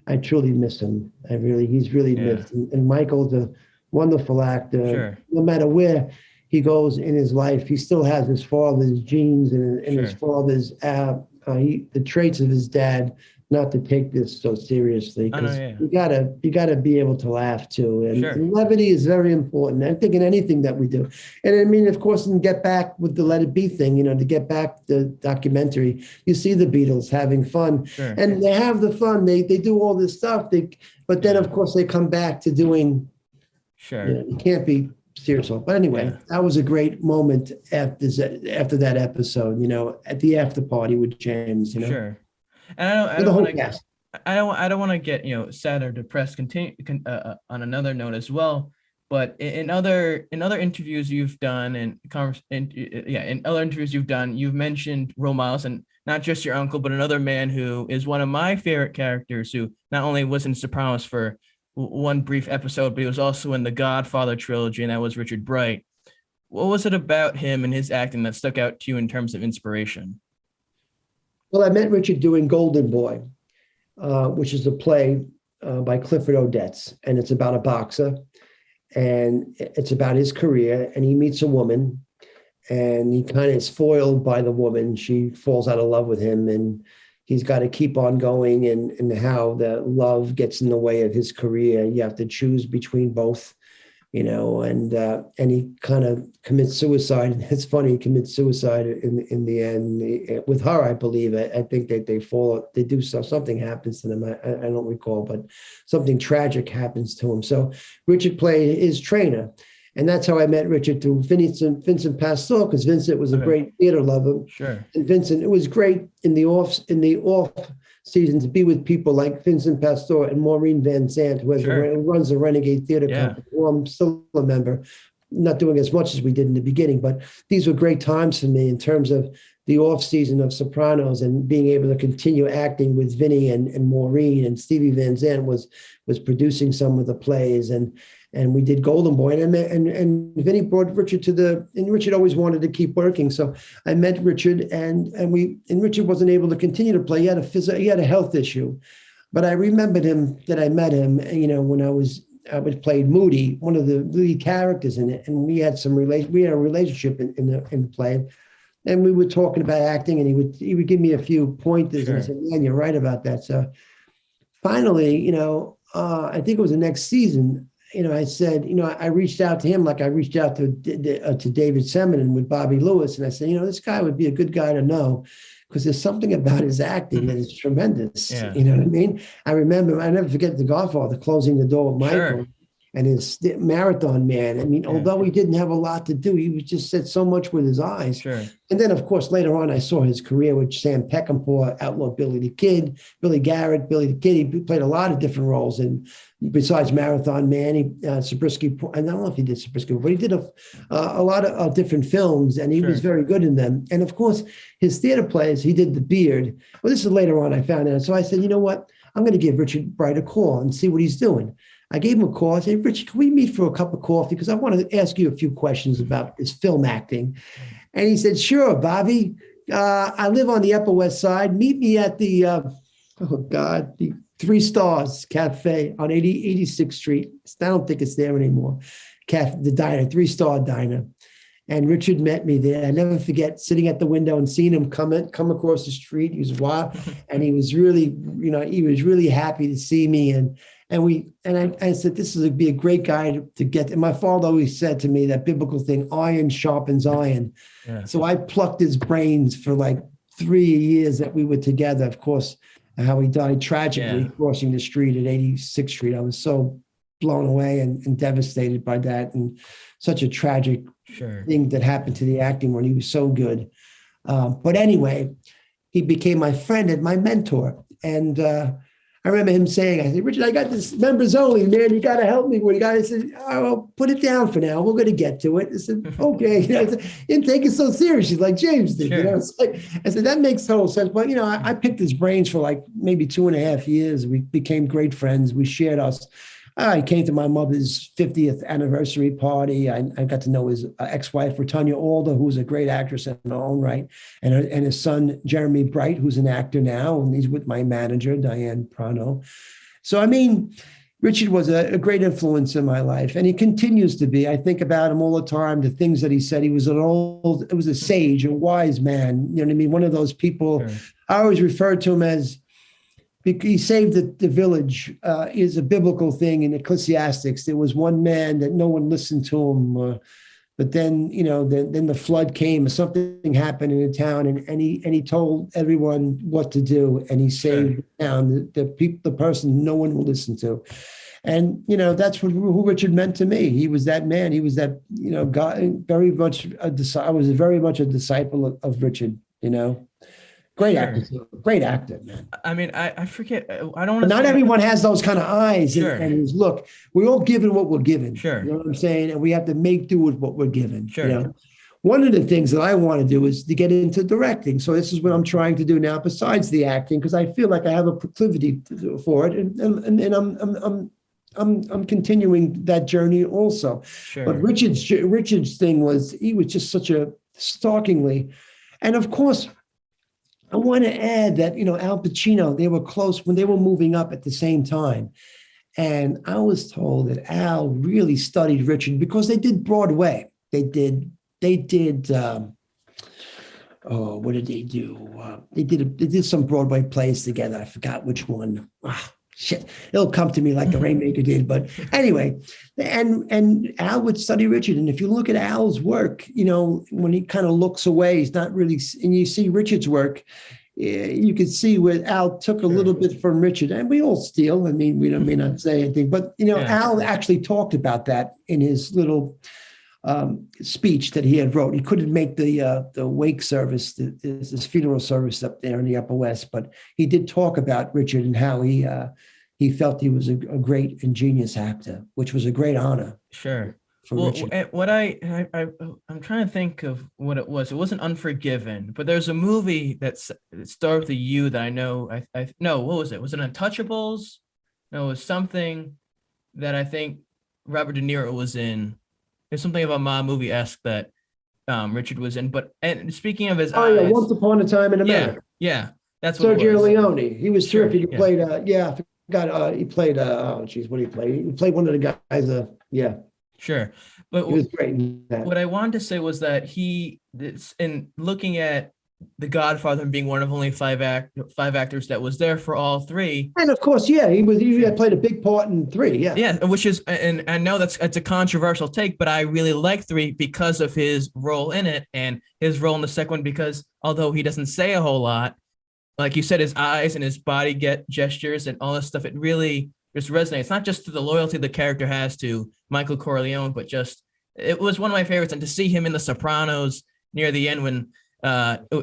miss him. He's really missed. And Michael's a wonderful actor. Sure. No matter where he goes in his life, he still has his father's genes and his father's the traits of his dad. Not to take this so seriously, because you gotta be able to laugh too, and levity is very important. I think in anything that we do, and I mean, of course, and get back with the Let It Be thing, to get back the documentary, you see the Beatles having fun, and they have the fun. They do all this stuff. But then of course they come back to doing. You can't be serious. But anyway, that was a great moment after that episode. At the after party with James. Sure. And I don't want to get sad or depressed. Continue on another note as well. But in other interviews you've done in other interviews you've done, you've mentioned role models, and not just your uncle, but another man who is one of my favorite characters, who not only was in Sopranos for one brief episode, but he was also in the Godfather trilogy, and that was Richard Bright. What was it about him and his acting that stuck out to you in terms of inspiration? Well, I met Richard doing Golden Boy, which is a play by Clifford Odets, and it's about a boxer, and it's about his career, and he meets a woman, and he kind of is foiled by the woman. She falls out of love with him, and he's got to keep on going, and how the love gets in the way of his career. You have to choose between both, and he kind of commits suicide. It's funny, he commits suicide in the end with her, I believe. I think that they do something happens to them. I don't recall, but something tragic happens to him. So Richard played his trainer. And that's how I met Richard, through Vincent Pastore, because Vincent was a great theater lover. Sure. And Vincent, it was great in the off season to be with people like Vincent Pastore and Maureen Van Zandt, who runs the Renegade Theater Company. Well, I'm still a member, not doing as much as we did in the beginning, but these were great times for me in terms of the off season of Sopranos, and being able to continue acting with Vinny and Maureen, and Stevie Van Zandt was producing some of the plays, and we did Golden Boy, and Vinny brought Richard and Richard always wanted to keep working. So I met Richard, and Richard wasn't able to continue to play. He had a health issue, but I remembered that I met him, when I played Moody, one of the lead characters in it, and we had a relationship in the play. And we were talking about acting, and he would give me a few pointers, and I said, "Man, you're right about that." So finally, I think it was the next season, I said, I reached out to him like I reached out to David Semin with Bobby Lewis, and I said, this guy would be a good guy to know, because there's something about his acting that is tremendous. Yeah. You know what I mean? I never forget The Godfather closing the door with Michael. And his Marathon Man. I mean, although he didn't have a lot to do, he just said so much with his eyes. Sure. And then, of course, later on, I saw his career with Sam Peckinpah, Outlaw Billy the Kid, Billy Garrett, Billy the Kid. He played a lot of different roles. And besides Marathon Man, Zabriskie, I don't know if he did Zabriskie, but he did a lot of different films, and he was very good in them. And of course, his theater plays, he did The Beard. Well, this is later on I found out. So I said, you know what? I'm going to give Richard Bright a call and see what he's doing. I gave him a call. I said, Richard, can we meet for a cup of coffee? Because I want to ask you a few questions about this film acting. And he said, sure, Bobby. I live on the Upper West Side. Meet me at the 3 Stars Cafe on 86th Street. I don't think it's there anymore. The diner, 3 Star Diner. And Richard met me there. I never forget sitting at the window and seeing him come across the street. He was wild, and he was really, he was really happy to see me. And I said, this would be a great guy to get. And my father always said to me that biblical thing, iron sharpens iron. Yeah. So I plucked his brains for like 3 years that we were together. Of course, how he died tragically crossing the street at 86th Street. I was so blown away and devastated by that, and such a tragic thing that happened to the acting when he was so good. But anyway, he became my friend and my mentor. And I remember him saying, I said, Richard, I got this members only, man. You got to help me. I said, oh, well, put it down for now. We're going to get to it. I said, okay. I didn't take it so seriously like James did. It's like, I said, that makes total sense. But, I picked his brains for like maybe 2.5 years. We became great friends. We shared I came to my mother's 50th anniversary party. I got to know his ex-wife, Retanya Alder, who's a great actress in her own right, and his son, Jeremy Bright, who's an actor now, and he's with my manager, Diane Prano. So, I mean, Richard was a great influence in my life, and he continues to be. I think about him all the time, the things that he said. He was a sage, a wise man. You know what I mean? One of those people. Sure. I always refer to him as, he saved the village, is a biblical thing in Ecclesiastics. There was one man that no one listened to him, but then, then the flood came, or something happened in the town, and he told everyone what to do, and he saved the town, the person no one will listen to. And, that's who Richard meant to me. He was that man. He was that, God, very much I was very much a disciple of Richard, Great actor, great actor, man. I mean, I forget. I don't want to. Not everyone has those kind of eyes and his look. We're all given what we're given. Sure. You know what I'm saying? And we have to make do with what we're given. Sure. One of the things that I want to do is to get into directing. So this is what I'm trying to do now, besides the acting, because I feel like I have a proclivity for it, and I'm continuing that journey also. Sure. But Richard's thing was, he was just such a stalkingly, and of course, I want to add that, Al Pacino, they were close when they were moving up at the same time. And I was told that Al really studied Richard because they did Broadway. They did, what did they do? They did some Broadway plays together. I forgot which one. Shit, it'll come to me like the Rainmaker did. But anyway, and Al would study Richard. And if you look at Al's work, when he kind of looks away, he's not really, and you see Richard's work, you can see where Al took a little bit from Richard. And we all steal. I mean, we may not say anything, but, Al actually talked about that in his little speech that he had wrote. He couldn't make the wake service, this funeral service up there in the Upper West, but he did talk about Richard and how he felt he was a great and genius actor, which was a great honor. Sure. Well, what I'm trying to think of what it was. It wasn't Unforgiven, but there's a movie that starred with you that I know. No, what was it? Was it Untouchables? No, it was something that I think Robert De Niro was in. There's something about my movie-esque that Richard was in. And speaking of his eyes, Once Upon a Time in America. Yeah, that's what Sergio it was. Leone. He was terrific. He played. I forgot. He played. What did he play? He played one of the guys. Sure, but he was great in that. What I wanted to say was that in looking at The Godfather and being one of only five actors that was there for all three. And of course, he had played a big part in 3. Yeah, which is, and I know it's a controversial take, but I really like 3 because of his role in it, and his role in the second one, because although he doesn't say a whole lot, like you said, his eyes and his body gestures and all this stuff, it really just resonates, not just to the loyalty the character has to Michael Corleone, but just, it was one of my favorites. And to see him in The Sopranos near the end when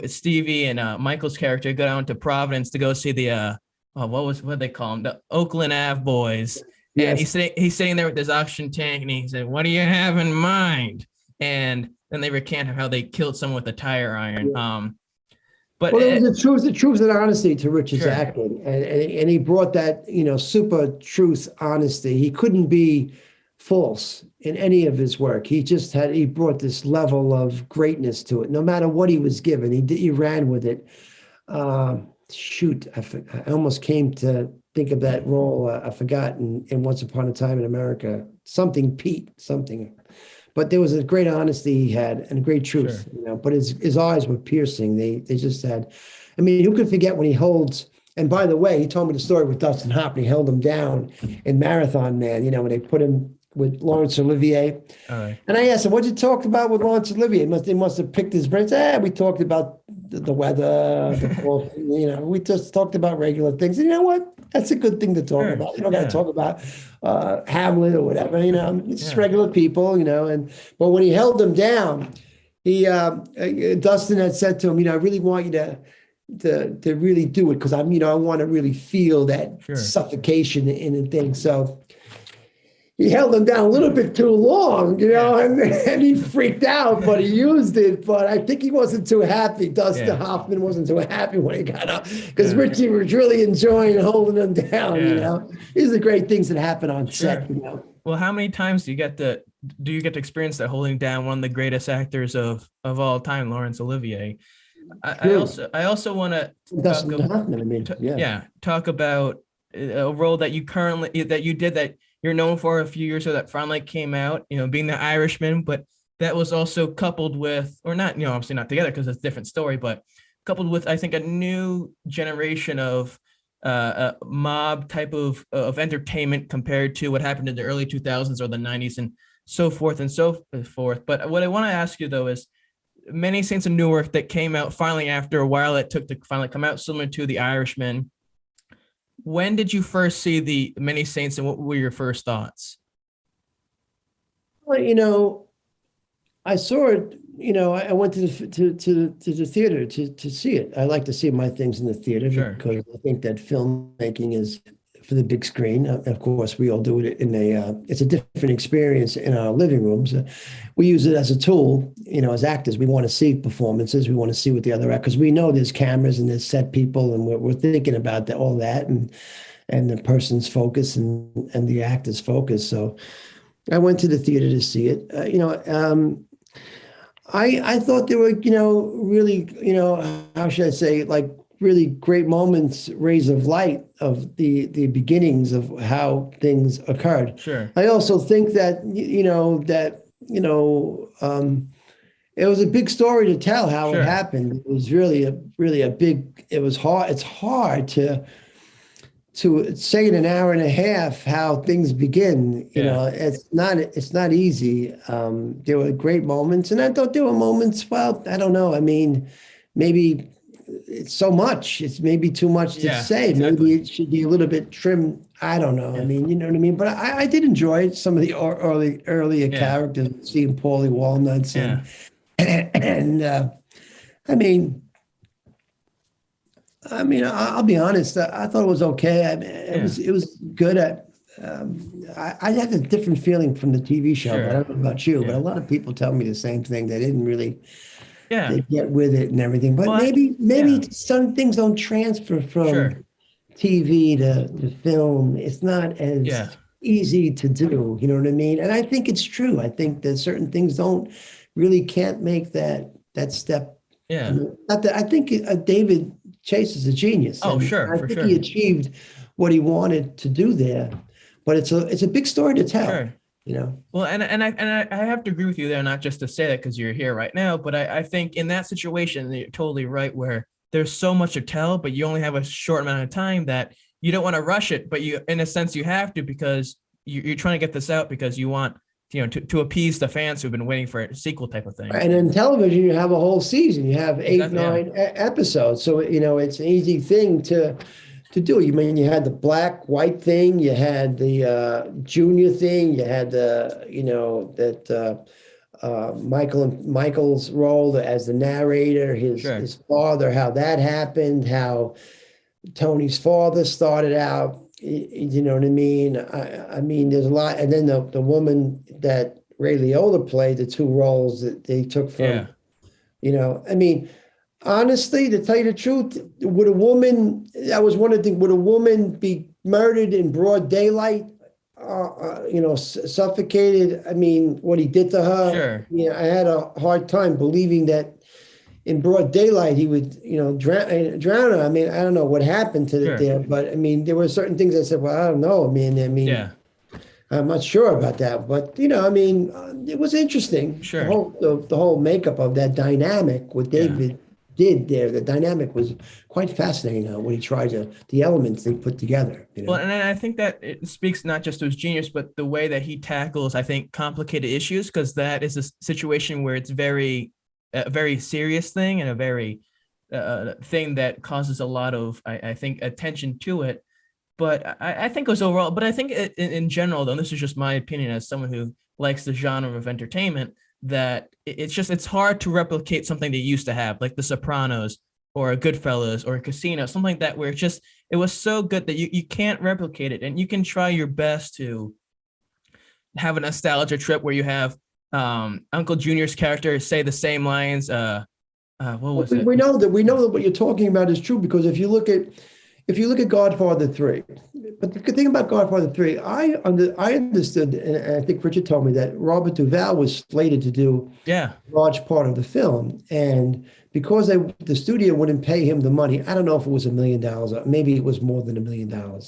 Stevie and Michael's character go down to Providence to go see the what they call them, the Oakland Ave boys. Yes. And he's sitting there with his oxygen tank, and he said, "What do you have in mind?" And then they recant how they killed someone with a tire iron. Yeah. But it was the truth and honesty to Richard's acting, and he brought that super truth, honesty. He couldn't be false in any of his work. He brought this level of greatness to it. No matter what he was given, he ran with it. I almost came to think of that role. I forgot in Once Upon a Time in America, something. But there was a great honesty he had and great truth, but his eyes were piercing. They just had, who could forget when he holds, and by the way, he told me the story with Dustin Hoffman. He held him down in Marathon Man, when they put him with Laurence Olivier. And I asked him, what'd you talk about with Laurence Olivier? They must have picked his brains. We talked about the weather, we just talked about regular things. And you know what? That's a good thing to talk about. You don't got to talk about Hamlet or whatever, it's just regular people, but when he held him down, Dustin had said to him, I really want you to really do it, because I want to really feel that suffocation in the thing. So he held him down a little bit too long, and he freaked out, but he used it. But I think he wasn't too happy. Dustin Hoffman wasn't too happy when he got up because Richie was really enjoying holding him down. These are the great things that happen on set. Well, how many times do you get to experience that, holding down one of the greatest actors of all time, Laurence Olivier? I also want to talk about a role that you did that you're known for a few years ago that finally came out, being the Irishman, but that was also coupled with, or not, obviously not together because it's a different story, but coupled with, I think, a new generation of a mob type of entertainment compared to what happened in the early 2000s or the 90s and so forth and so forth. But what I want to ask you though is, Many Saints of Newark that came out finally after a while it took to finally come out, similar to The Irishman. When did you first see the Many Saints, and what were your first thoughts? Well, I saw it. I went to the theater to see it. I like to see my things in the theater because I think that filmmaking is for the big screen. Of course, we all do it in it's a different experience in our living rooms. We use it as a tool, as actors. We want to see performances. We want to see what the other actors, because we know there's cameras and there's set people, and we're thinking about all that and the person's focus and the actor's focus. So I went to the theater to see it. I thought there were, really, how should I say, like really great moments, rays of light of the beginnings of how things occurred. Sure. I also think that, it was a big story to tell how it happened. It was really a big, it was hard. It's hard to say in an hour and a half how things begin. It's not easy. There were great moments, and I thought there were moments, well, I don't know. I mean, maybe it's so much. It's maybe too much to say. Exactly. Maybe it should be a little bit trimmed. I don't know. I mean, you know what I mean? But I did enjoy some of the earlier characters, seeing Paulie Walnuts and I mean, I'll be honest. I thought it was okay. It was good. I had a different feeling from the TV show. But I don't know about you, but a lot of people tell me the same thing. They didn't really they get with it and everything. But maybe some things don't transfer from TV to film. It's not as easy to do. You know what I mean? And I think it's true. I think that certain things can't make that step. Yeah. Not that I think David Chase is a genius. Oh, I think he achieved what he wanted to do there, but it's a big story to tell. Sure. Well, and I have to agree with you there, not just to say that because you're here right now, but I think in that situation, you're totally right, where there's so much to tell, but you only have a short amount of time that you don't want to rush it, but you, in a sense, you have to, because you're trying to get this out because you want, to appease the fans who've been waiting for a sequel type of thing. And in television, you have a whole season. You have 8-9 episodes. So, it's an easy thing to do. You had the black-white thing. You had the junior thing. You had Michael's role as the narrator, his father, how that happened, how Tony's father started out. You know what I mean? I mean, there's a lot. And then the woman that Ray Liotta played, the two roles that they took from, I mean, honestly, to tell you the truth, would a woman be murdered in broad daylight, suffocated? I mean, what he did to her, I had a hard time believing that in broad daylight he would, drown her. I mean, I don't know what happened to it there, but I mean, there were certain things I said, well, I don't know. I mean, I'm not sure about that, but it was interesting. Sure. The whole makeup of that dynamic, what David did there, the dynamic was quite fascinating. When he tried the elements they put together. Well, and I think that it speaks not just to his genius, but the way that he tackles, I think, complicated issues, because that is a situation where it's a very serious thing and a very thing that causes a lot of, I think, attention to it. But I think it was overall, but I think in general, though, and this is just my opinion as someone who likes the genre of entertainment, that it's hard to replicate something they used to have, like The Sopranos or Goodfellas or Casino, something like that, where it was so good that you can't replicate it, and you can try your best to have a nostalgia trip where you have Uncle Junior's character say the same lines. What was it? We know that what you're talking about is true, because if you look at Godfather 3, but the good thing about Godfather 3, I understood, and I think Richard told me that Robert Duvall was slated to do a large part of the film, and because the studio wouldn't pay him the money, I don't know if it was $1 million, or maybe it was more than $1 million.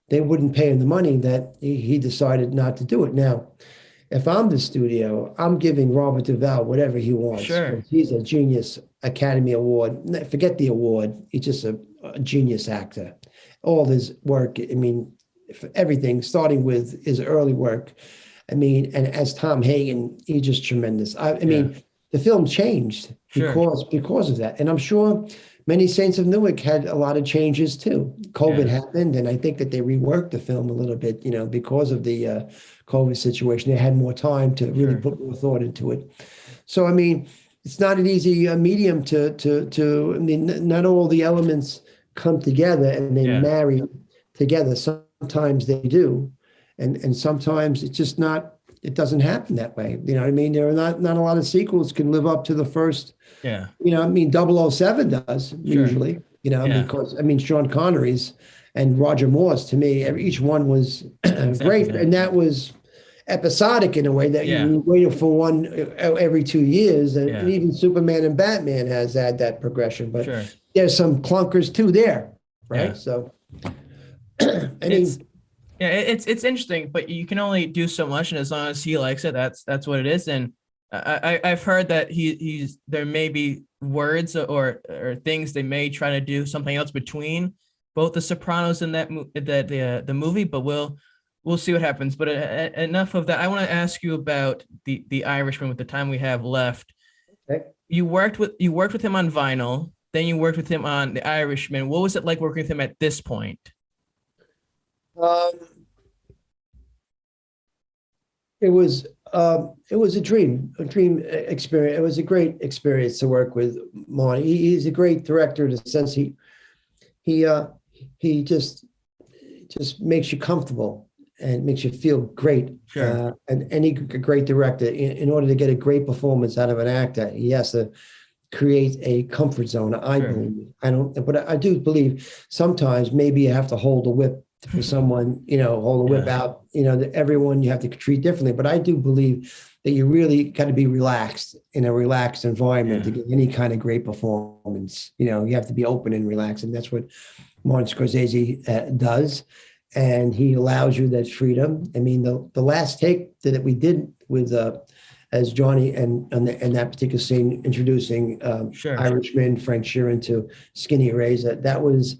They wouldn't pay him the money, that he decided not to do it. Now, if I'm the studio, I'm giving Robert Duvall whatever he wants. Sure. He's a genius Academy Award. Forget the award. He's just a genius actor. All his work, I mean, everything, starting with his early work. I mean, and as Tom Hagen, he's just tremendous. I mean, the film changed because of that. And I'm sure many Saints of Newark had a lot of changes too. COVID happened, and I think that they reworked the film a little bit, because of the COVID situation. They had more time to really put more thought into it. So, I mean, it's not an easy medium to. I mean, not all the elements come together and they marry together. Sometimes they do, and sometimes it's just not. It doesn't happen that way. You know what I mean? There are not a lot of sequels can live up to the first. Yeah. I mean, 007 does usually. Because I mean, Sean Connery's and Roger Moore's, to me, each one was great, and that was episodic in a way that you waited for one every 2 years, and even Superman and Batman has had that progression. But there's some clunkers too there, right? So, I mean. It's interesting, but you can only do so much, and as long as he likes it, that's what it is. And I've heard that there may be words or things they may try to do something else between both the Sopranos and the movie, but we'll see what happens. But enough of that. I want to ask you about the Irishman with the time we have left. Okay. You worked with him on vinyl, then you worked with him on the Irishman. What was it like working with him at this point? It was a dream experience. It was a great experience to work with Marty. He's a great director in the sense he just makes you comfortable and makes you feel great. Sure. And any great director, in order to get a great performance out of an actor, he has to create a comfort zone. I believe. But I do believe sometimes maybe you have to hold the whip for someone, hold the whip out, everyone you have to treat differently. But I do believe that you really got to be relaxed in a relaxed environment to get any kind of great performance. You have to be open and relaxed. And that's what Martin Scorsese does. And he allows you that freedom. I mean, the last take that we did with, as Johnny and that particular scene, introducing Irishman, Frank Sheeran to Skinny Razor, that was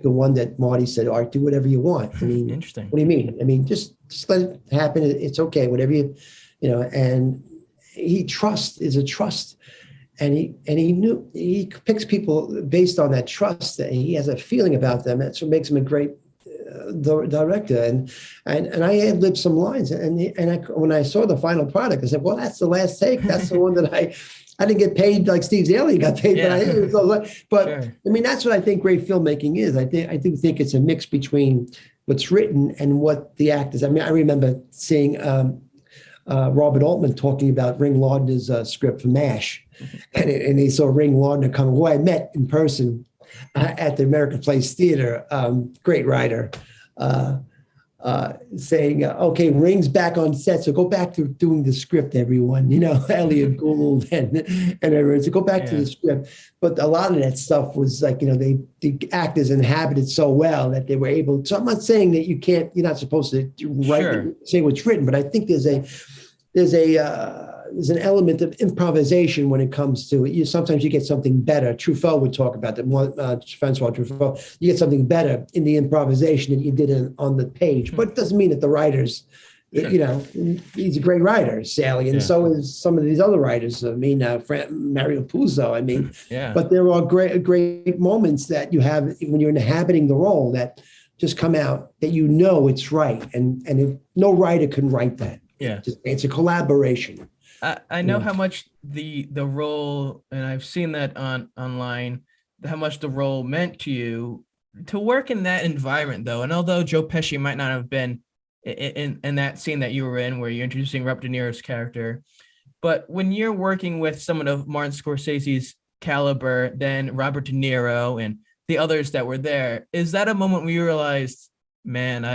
the one that Marty said, "Art, do whatever you want." I mean, interesting. What do you mean? I mean, just let it happen. It's okay. Whatever and he is a trust. And he picks people based on that trust, and he has a feeling about them. That's what makes him a great director. And I ad libbed some lines, and when I saw the final product, I said, "Well, that's the last take. That's the one that I didn't get paid like Steve Zaley got paid, but I mean, that's what I think great filmmaking is. I do think it's a mix between what's written and what the actors. I mean, I remember seeing Robert Altman talking about Ring Lardner's script for MASH, and he saw Ring Lardner coming, who I met in person at the American Place Theater, great writer. Saying, okay, Ring's back on set, so go back to doing the script, everyone. Elliot Gould and everyone. So go back to the script. But a lot of that stuff was like, the actors inhabited so well that they were able. So I'm not saying that you're not supposed to write say what's written, but I think there's an element of improvisation when it comes to it. Sometimes you get something better. Truffaut would talk about that. Francois Truffaut, you get something better in the improvisation than you did on the page. But it doesn't mean that the writers, he's a great writer, Sally, and so is some of these other writers. I mean, Mario Puzo. I mean, but there are great moments that you have when you're inhabiting the role that just come out that it's right, and if no writer can write that. It's a collaboration. I know how much the role, and I've seen that online, how much the role meant to you to work in that environment, though. And although Joe Pesci might not have been in that scene that you were in where you're introducing Robert De Niro's character. But when you're working with someone of Martin Scorsese's caliber, then Robert De Niro and the others that were there, is that a moment where you realized, man,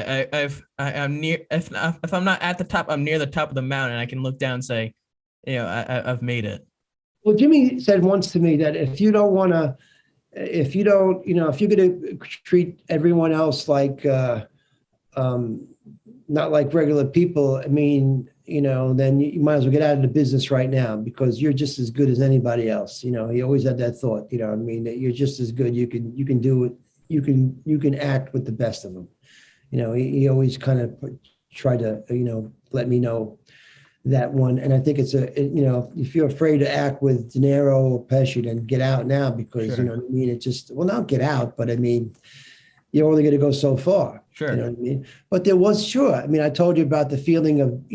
I'm near, if I'm not at the top, I'm near the top of the mountain. I can look down and say, I've made it. Well, Jimmy said once to me that if you don't want to, if you don't, if you're going to treat everyone else like, not like regular people, I mean, then you might as well get out of the business right now because you're just as good as anybody else. He always had that thought, I mean, that you're just as good. You can do it. You can act with the best of them. He always kind of tried to, let me know that one. And I think it's if you're afraid to act with De Niro or Pesci, then get out now because, Sure. you know what I mean? It just, well, not get out, but I mean, you're only going to go so far. Sure. You know what I mean? But there was, sure. I mean, I told you about the feeling of,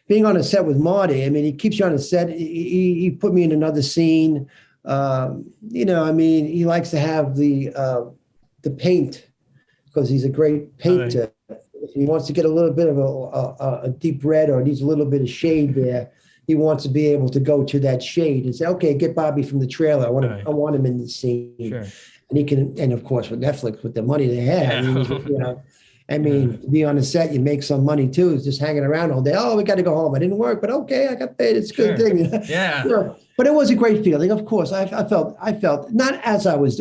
being on a set with Marty. I mean, he keeps you on a set. He put me in another scene. I mean, he likes to have the paint because he's a great painter. If he wants to get a little bit of a deep red or needs a little bit of shade there, he wants to be able to go to that shade and say, okay, get Bobby from the trailer. I want him in the scene. Sure. And he can, and of course with Netflix, with the money they have, to be on the set, you make some money too. It's just hanging around all day. Oh, we got to go home. I didn't work, but okay, I got paid. It's a good thing. Yeah. But it was a great feeling. Of course, I felt not as I was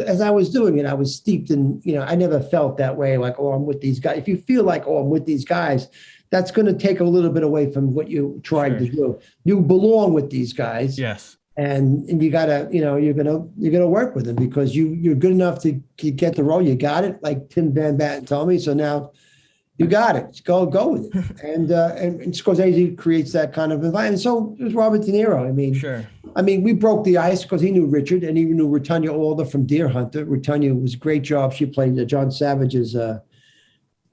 doing it. I was steeped in, I never felt that way. Like, oh, I'm with these guys. If you feel like, oh, I'm with these guys, that's going to take a little bit away from what you're trying to do. You belong with these guys. Yes. And you gotta, you're gonna work with them because you're good enough to get the role. You got it, like Tim Van Batten told me. So now you got it. Go with it. And Scorsese creates that kind of environment. So it was Robert De Niro. I mean, sure. I mean, we broke the ice because he knew Richard and he knew Ratonya Alder from Deer Hunter. Ratonya was a great job. She played John Savage's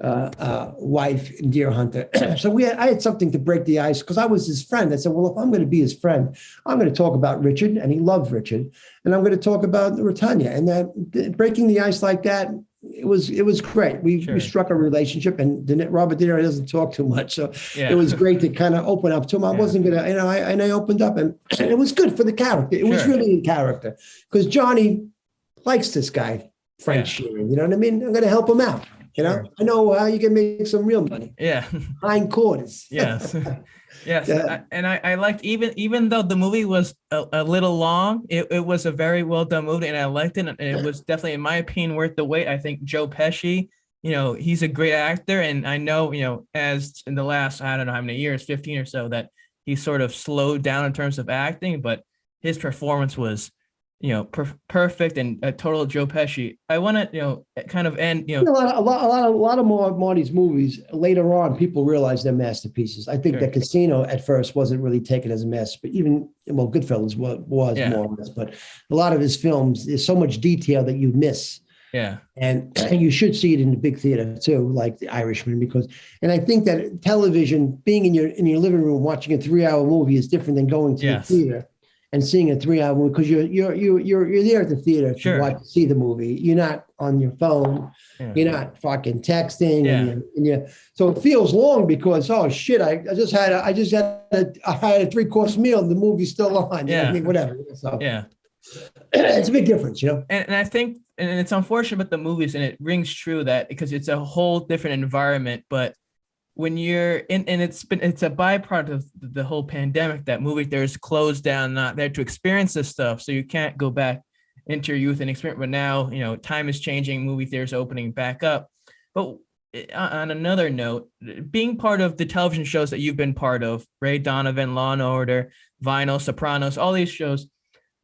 wife in Deer Hunter. So I had something to break the ice because I was his friend. I said, well, if I'm going to be his friend, I'm going to talk about Richard, and he loved Richard, and I'm going to talk about Ratonya. And that breaking the ice like that, it was great. We struck a relationship, and Robert De Niro doesn't talk too much, so it was great to kind of open up to him. I wasn't going to, I opened up, and it was good for the character. It was really in character because Johnny likes this guy, Frank Sheeran. You know what I mean? I'm going to help him out. I know how you can make some real money. Yeah. Hind quarters. Yes. Yes. Yeah. I liked, even though the movie was a little long, it was a very well done movie and I liked it. And it was definitely, in my opinion, worth the wait. I think Joe Pesci, he's a great actor. And I know, as in the last, I don't know how many years, 15 or so, that he sort of slowed down in terms of acting, but his performance was perfect and a total Joe Pesci. I want to, kind of end, a lot of more Marty's movies later on, people realize they're masterpieces. I think that Casino at first wasn't really taken as a mess, but Goodfellas was more or less, but a lot of his films, there's so much detail that you miss. Yeah. And you should see it in the big theater too, like The Irishman, and I think that television, being in your living room, watching a 3-hour movie is different than going to the theater and seeing a 3-hour movie because you're there at the theater to see the movie. You're not on your phone. Yeah. You're not fucking texting. Yeah. So it feels long because I just had a 3-course meal and the movie's still on. Yeah. I mean, whatever. So it's a big difference, And I think, and it's unfortunate with the movies, and it rings true that because it's a whole different environment, but when you're in, and it's a byproduct of the whole pandemic that movie theaters closed down, not there to experience this stuff. So you can't go back into your youth and experience, but now, time is changing, movie theaters opening back up. But on another note, being part of the television shows that you've been part of, Ray Donovan, Law and Order, Vinyl, Sopranos, all these shows,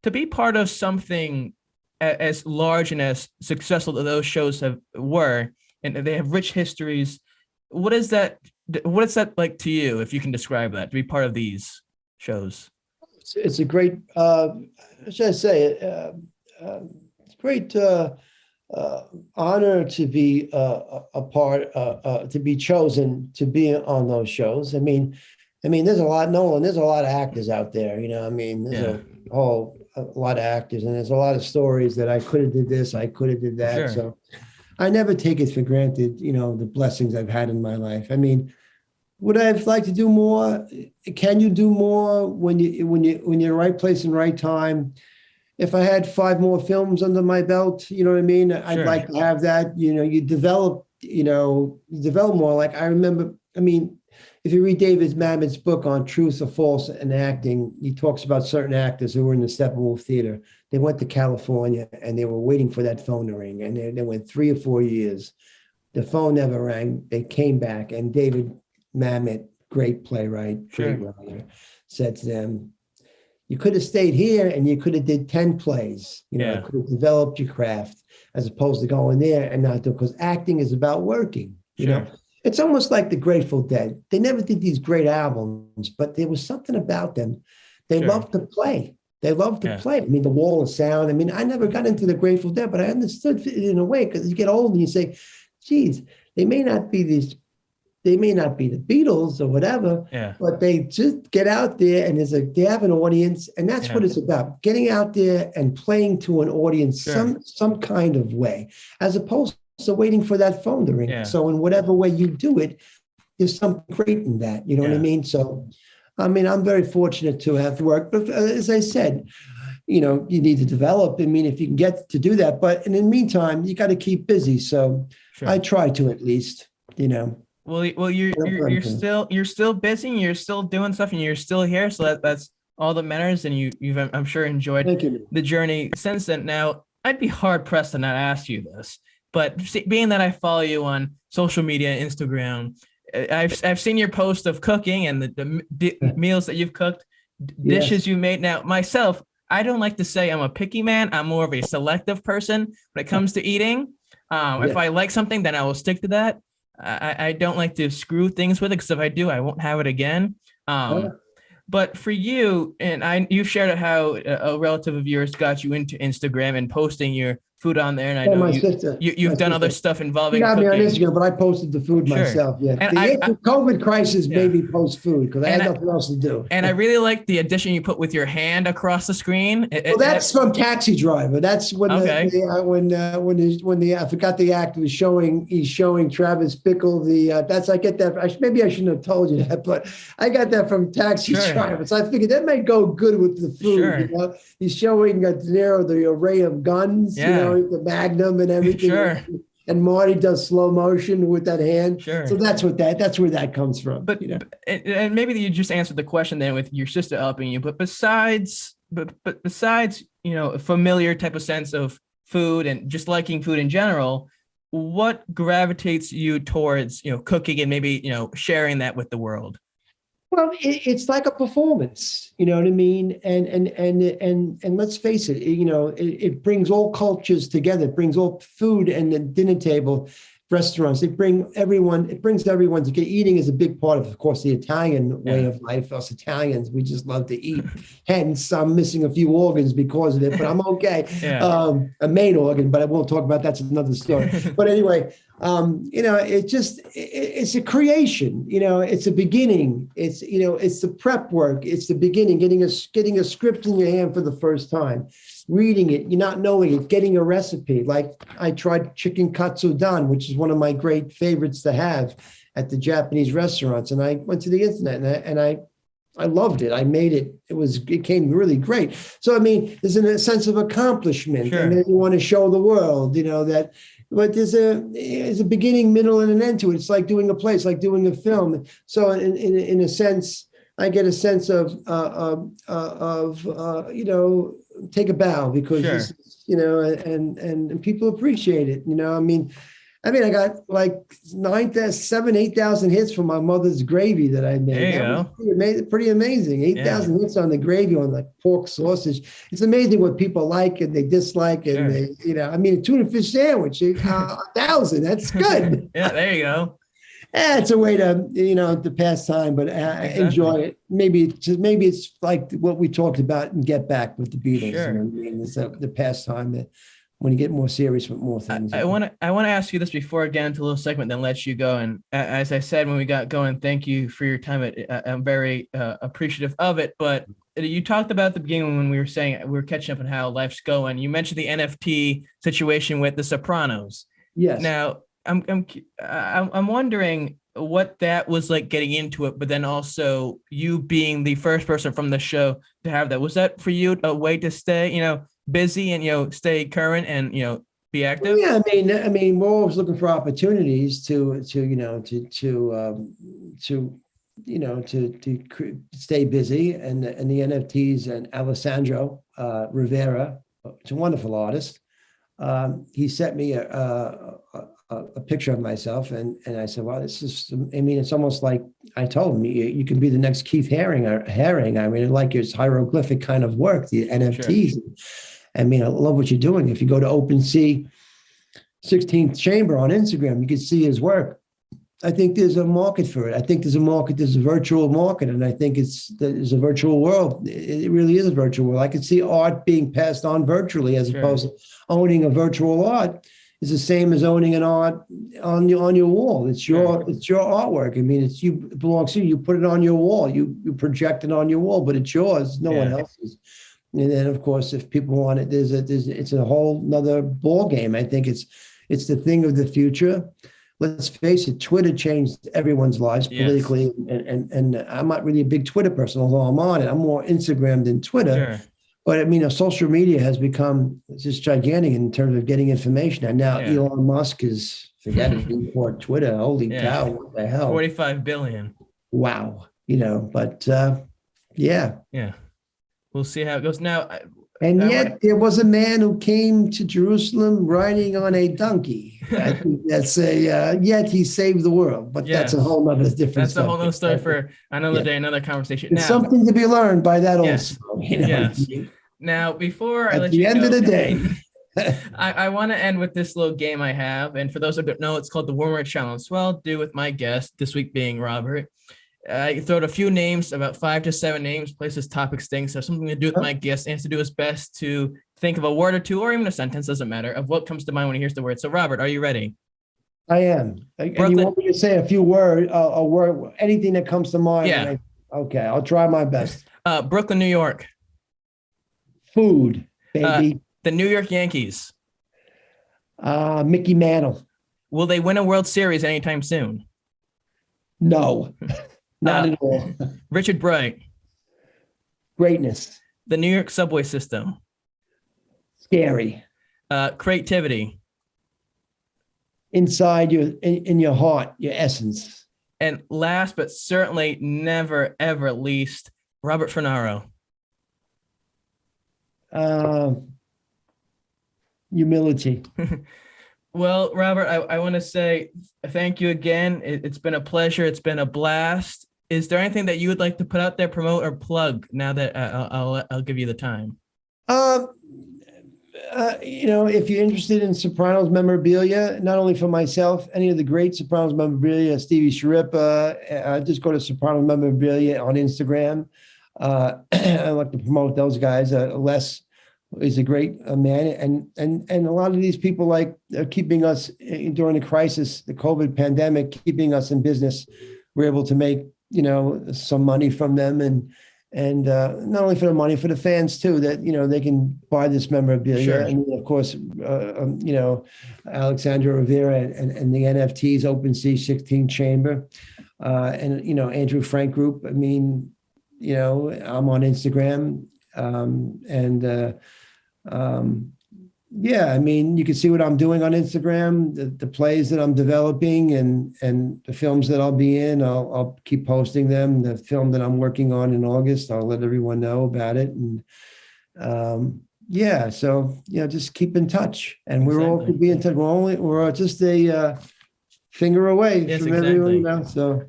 to be part of something as large and as successful as those shows were, and they have rich histories. What is that like to you, if you can describe that, to be part of these shows? It's a great, should I say, it's a great honor to be a part, to be chosen to be on those shows. I mean, there's a lot, Nolan, there's a lot of actors out there, there's a lot of actors, and there's a lot of stories that I could have did this, I could have did that. Sure. So I never take it for granted, the blessings I've had in my life. I mean, would I have liked to do more? Can you do more when you're in the right place and right time? If I had 5 more films under my belt, you know what I mean? I'd like to have that. You develop more. Like I remember, I mean, if you read David Mamet's book on truth or false in acting, he talks about certain actors who were in the Steppenwolf Theater. They went to California and they were waiting for that phone to ring. And they went 3 or 4 years. The phone never rang. They came back, and David Mamet, great playwright, great writer, said to them, you could have stayed here and you could have did 10 plays, could have developed your craft as opposed to going there and not do, because acting is about working, you know. It's almost like the Grateful Dead. They never did these great albums, but there was something about them. They loved to play. They loved to play. I mean, the Wall of Sound. I mean, I never got into the Grateful Dead, but I understood it in a way, because you get old and you say, geez, they may not be the Beatles or whatever, but they just get out there and they have an audience, and that's what it's about: getting out there and playing to an audience some kind of way, as opposed to waiting for that phone to ring. So in whatever way you do it, there's something great in that. You know what I mean? So, I mean, I'm very fortunate to have worked, but as I said, you need to develop. I mean, if you can get to do that, but in the meantime, you got to keep busy. So I try to, at least, Well, you're still busy, and you're still doing stuff, and you're still here. So that's all that matters. And you've, I'm sure, enjoyed the journey since then. Now, I'd be hard pressed to not ask you this, but being that I follow you on social media, Instagram, I've seen your post of cooking and the meals that you've cooked, dishes you made. Now, myself, I don't like to say I'm a picky man. I'm more of a selective person when it comes to eating. If I like something, then I will stick to that. I don't like to screw things with it, because if I do, I won't have it again. But for you, and you've shared how a relative of yours got you into Instagram and posting your food on there, and I know you've done other stuff involving cooking. Me on Instagram, but I posted the food myself. Yeah, and the COVID crisis made me post food because I had nothing else to do. And I really like the addition you put with your hand across the screen. That's from Taxi Driver. That's when I forgot the actor was showing. He's showing Travis Bickle I get that. Maybe I shouldn't have told you that, but I got that from Taxi Driver. So I figured that might go good with the food. He's showing De Niro the array of guns. The Magnum and everything. And Marty does slow motion with that hand. So that's where that comes from. But and maybe you just answered the question then with your sister helping you. But besides a familiar type of sense of food and just liking food in general, what gravitates you towards cooking and maybe sharing that with the world? Well, it's like a performance, you know what I mean? And let's face it, it brings all cultures together. It brings all food and the dinner table, restaurants. It brings everyone together. Eating is a big part of course, the Italian way of life. Us Italians, we just love to eat. Hence, I'm missing a few organs because of it, but I'm okay. A main organ, but I won't talk about that's another story. But anyway, it's a creation. It's a beginning. It's it's the prep work. It's the beginning. Getting a script in your hand for the first time, reading it, you're not knowing it, getting a recipe. Like I tried chicken katsudon, which is one of my great favorites to have at the Japanese restaurants. And I went to the internet and I loved it. I made it. It came really great. So, I mean, there's a sense of accomplishment, and then you want to show the world, that, but there's a beginning, middle, and an end to it. It's like doing a play. It's like doing a film. So in a sense, I get a sense of take a bow because, and people appreciate it. I got like 8,000 hits from my mother's gravy that I made. That was pretty amazing. 8,000 hits on the gravy on like pork sausage. It's amazing what people like and they dislike. And a tuna fish sandwich, 1,000. That's good. There you go. It's a way to pass time, but enjoy it. Maybe it's like what we talked about and Get Back with the Beatles. It's the pastime that when you get more serious with more things. I want to ask you this before I get into a little segment, then let you go. And as I said when we got going, thank you for your time. I'm very appreciative of it. But you talked about at the beginning when we were catching up on how life's going. You mentioned the NFT situation with the Sopranos. Yes. Now, I'm wondering what that was like getting into it, but then also you being the first person from the show to have that. Was that for you a way to stay, busy and stay current and be active? Yeah, I mean, we're always looking for opportunities to stay busy, and the NFTs, and Alessandro Rivera, it's a wonderful artist. He sent me a picture of myself, and I said, "Wow, this is." I mean, it's almost like I told him, "You can be the next Keith Haring." I mean, like it's hieroglyphic kind of work, the NFTs. Sure. I mean, I love what you're doing. If you go to OpenSea 16th Chamber on Instagram, you can see his work. I think there's a market for it. I think there's a virtual market, and I think there's a virtual world. It really is a virtual world. I could see art being passed on virtually, as opposed to owning a virtual art is the same as owning an art on your wall. It's your artwork. I mean, it belongs to you. You put it on your wall. You project it on your wall, but it's yours. No one else's. And then, of course, if people want it, it's a whole nother ball game. I think it's the thing of the future. Let's face it, Twitter changed everyone's lives politically, and I'm not really a big Twitter person, although I'm on it. I'm more Instagram than Twitter. Sure. But I mean, social media has become just gigantic in terms of getting information. And now Elon Musk is, forget it, he bought Twitter. Holy cow, what the hell? 45 billion. Wow. But Yeah. We'll see how it goes. Now, and yet there was a man who came to Jerusalem riding on a donkey. I think that's yet he saved the world, but that's a whole nother different That's stuff. a whole other story for another day, another conversation. It's something to be learned by that also. Yes. Now, before I let you go. At the end of the day. I want to end with this little game I have. And for those who don't know, it's called the One Word Challenge. So I'll do with my guest, this week being Robert. I throw out a few names, about 5 to 7 names, places, topics, things. So something to do with my guest, and has to do his best to think of a word or two, or even a sentence, doesn't matter, of what comes to mind when he hears the word. So Robert, are you ready? I am. And you want me to say a few words, a word, anything that comes to mind? Yeah. Okay, I'll try my best. Brooklyn, New York. Food, baby. The New York Yankees. Mickey Mantle. Will they win a World Series anytime soon? No. Not at all. Richard Bright. Greatness. The New York subway system. Scary. Creativity. Inside in your heart, your essence. And last but certainly never, ever least, Robert Funaro. Humility. Well, Robert, I want to say thank you again. It's been a pleasure. It's been a blast. Is there anything that you would like to put out there, promote, or plug now that I'll give you the time? If you're interested in Sopranos memorabilia, not only for myself, any of the great Sopranos memorabilia, Stevie Sharippa, just go to Sopranos memorabilia on Instagram. I like to promote those guys. Les is a great man, and a lot of these people are keeping us during the crisis, the COVID pandemic, keeping us in business. We're able to make some money from them, and not only for the money, for the fans too, that they can buy this memorabilia. Sure. And of course, Alexandra Rivera and the NFTs, OpenSea 16th Chamber, and Andrew Frank Group. I mean, I'm on Instagram, I mean, you can see what I'm doing on Instagram, the plays that I'm developing, and the films that I'll be in. I'll keep posting them. The film that I'm working on in August, I'll let everyone know about it. And so just keep in touch, and we're all could be in touch. We're just a finger away from everyone now. So,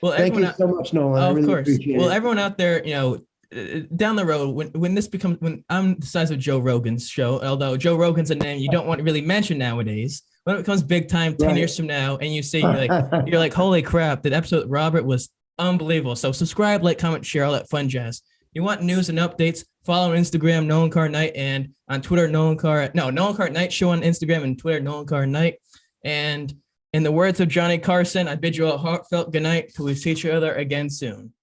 thank you so much, Nolan. I really appreciate it. Well, everyone out there, down the road, when I'm the size of Joe Rogan's show, although Joe Rogan's a name you don't want to really mention nowadays, when it becomes big time 10 years from now, and you see you're like, holy crap, that episode with Robert was unbelievable. So subscribe, like, comment, share, all that fun jazz. You want news and updates, follow on Instagram, Nolan Car Night, and on Twitter, Nolan Car Night Show on Instagram, and Twitter, Nolan Car Night. And in the words of Johnny Carson, I bid you a heartfelt good night till we see each other again soon.